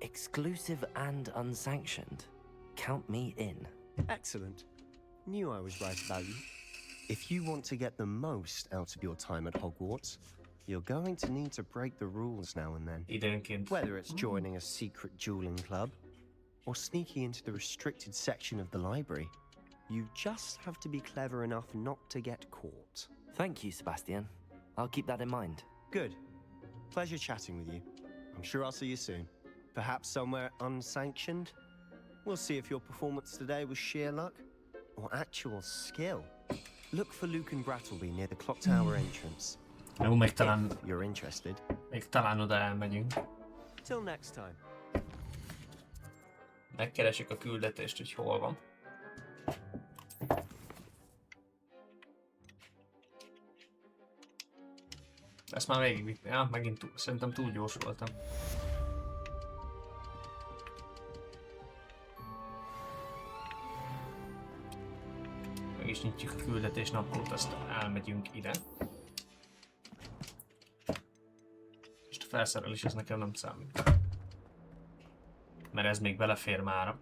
Exclusive and unsanctioned. Count me in. Excellent. Knew I was right about you. If you want to get the most out of your time at Hogwarts, you're going to need to break the rules now and then. Időnként. Whether it's joining a secret dueling club or sneaking into the restricted section of the library, you just have to be clever enough not to get caught. Thank you, Sebastian. I'll keep that in mind. Good. Pleasure chatting with you. I'm sure I'll see you soon. Perhaps somewhere unsanctioned? We'll see if your performance today was sheer luck or actual skill. Look for Luke and Brattleby near the Clock Tower entrance. Jó, még talán... If you're interested. Még talán oda elmegyünk. Till next time. Megkeresjük a küldetést, hogy hol van. Ezt már végig... Ja, megint szerintem túl gyors voltam. Meg is nyitjuk a küldetés naplót, aztán elmegyünk ide. És a felszerelés ez nekem nem számít. Mert ez még belefér mára.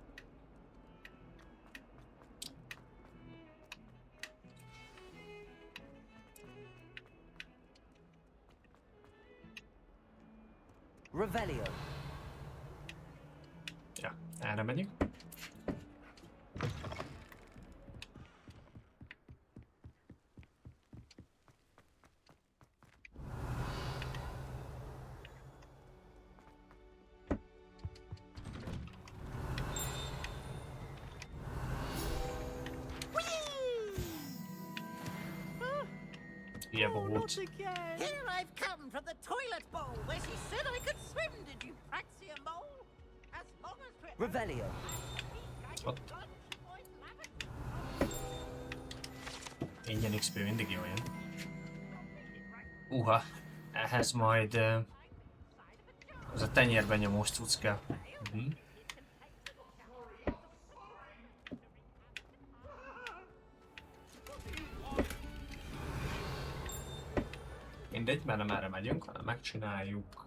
Revelio. Ja, erre megyünk. Hülye bohóc. Here I've come from the toilet bowl where she said I could swim, did you praxia mole? As long as Revelio. Ott. Ingyen XP mindig jó jön. Uha, ehhez majd az a tenyérben nyomós cucc kell. Mindegy, mert nem erre megyünk, hanem megcsináljuk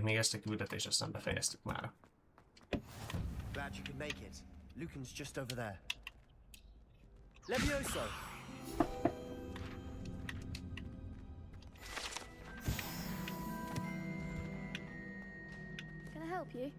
még ezt a küldetést, aztán befejeztük mára. Glad you could make it. Lucan's just over there. Levioso! Can I help you?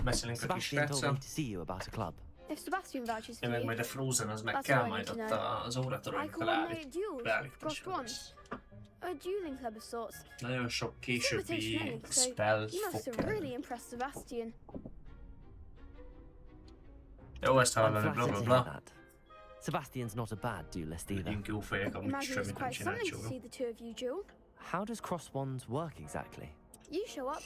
Beszélünk a kis Sebastian told me perccel. to see you about a club. If Sebastian vouches for Meg you, majd a Frozen, az meg that's kell all I majd need ott to know. az I óratoronyra coordinate duels, crossed ones. beállítani. A dueling club of sorts. Nagyon sok későbbi Invitation only, so spell you fog must have kelleni. really impressed Sebastian. Jó, ezt I'm hallani, bla flattered bla to hear bla. that. Sebastian's not a bad duelist either. Legyünk jó fejek, amúgy Imagine it's semmit nem quite csinált something to jól. see the two of you duel. How does cross wands work exactly? You show up,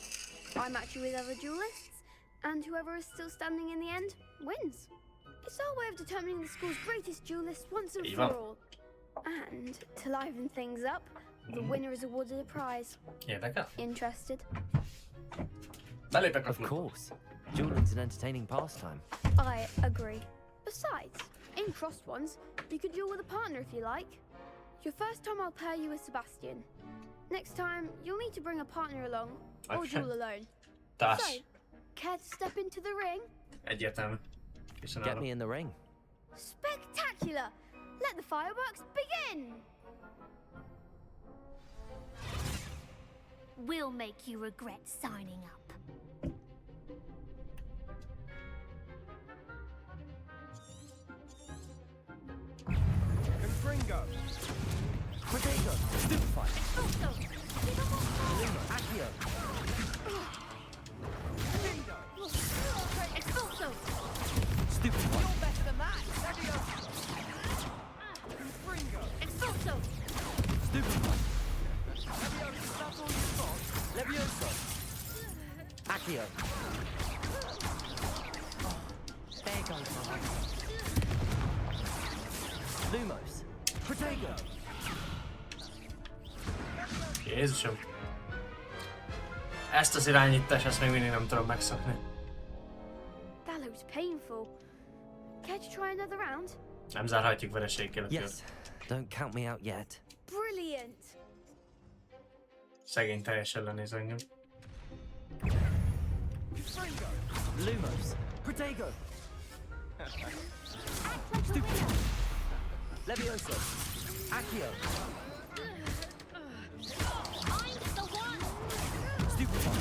I match you with other duelists, and whoever is still standing in the end wins. It's our way of determining the school's greatest duelist once and for all. And to liven things up, the winner is awarded a prize. Érdekel? Interested? Belépek a Of klubba. course. Dueling's an entertaining pastime. I agree. Besides, in crossed ones, you could duel with a partner if you like. Your first time I'll pair you with Sebastian. Next time, you'll need to bring a partner along, or Okay. duel alone. Das. So, care to step into the ring? Egyértelmű. Köszönöm. Get me in the ring. Spectacular! Let the fireworks begin! We'll make you regret signing up. Confringo! Protego! Stupefy! Expulso! Luma! Accio! Expulso! Stupefy! You're better than that. Confringo! Expulso! Stupefy! Levioso! That's all you've got? Levioso! Accio. There goes my life. Lumos. Protego! Jézusom. Ezt az irányítást, ezt még mindig nem tudom megszokni. That looks painful. Care to try another round? Nem zárhatjuk vereséggel a kört. Yes. Don't count me out yet. Brilliant! Szegény teljesen lenéz engem. Lumos! Protego! Stupid! Levioso! Accio! I'm the one! Stupefy!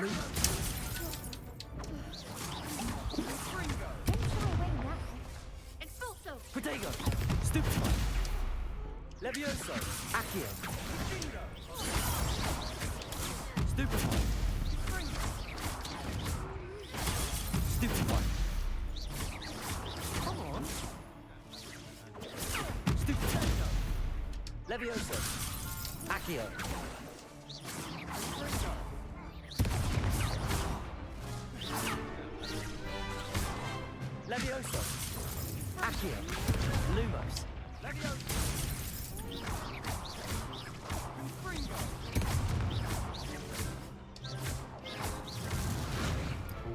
Lumos! Expulso! Protego! Stupefy! Levioso! Accio! Stupefy! Stupefy! Come on! Stupefy! Levioso! Accio. Levioso! Accio. Lumos. Levioso!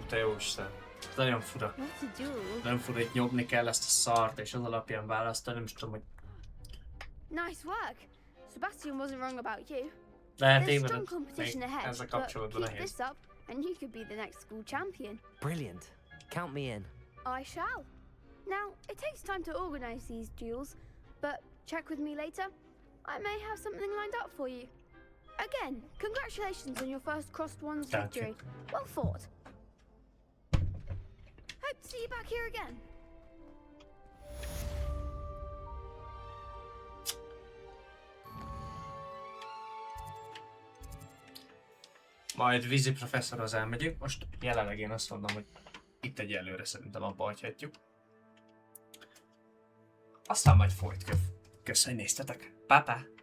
Te jó Isten. Ez nagyon fura. What to do? Nem fura, hogy nyomni kell ezt a szart, és az alapján választani, nem is tudom, hogy... Nice work! Sebastian wasn't wrong about you. Lehet There's tévedett. strong competition Még ahead, ezzel but kapcsolatban keep nehéz. this up and you could be the next school champion. Brilliant. Count me in. I shall. Now, it takes time to organize these duels, but check with me later. I may have something lined up for you. Again, congratulations on your first crossed ones Thank you. victory. Well fought. Hope to see you back here again. Majd vízi professzorhoz elmegyünk. Most jelenleg én azt mondom, hogy itt egyelőre szerintem abba hagyhatjuk. Aztán majd folyt. Köszönöm, hogy néztetek. Pá-pá!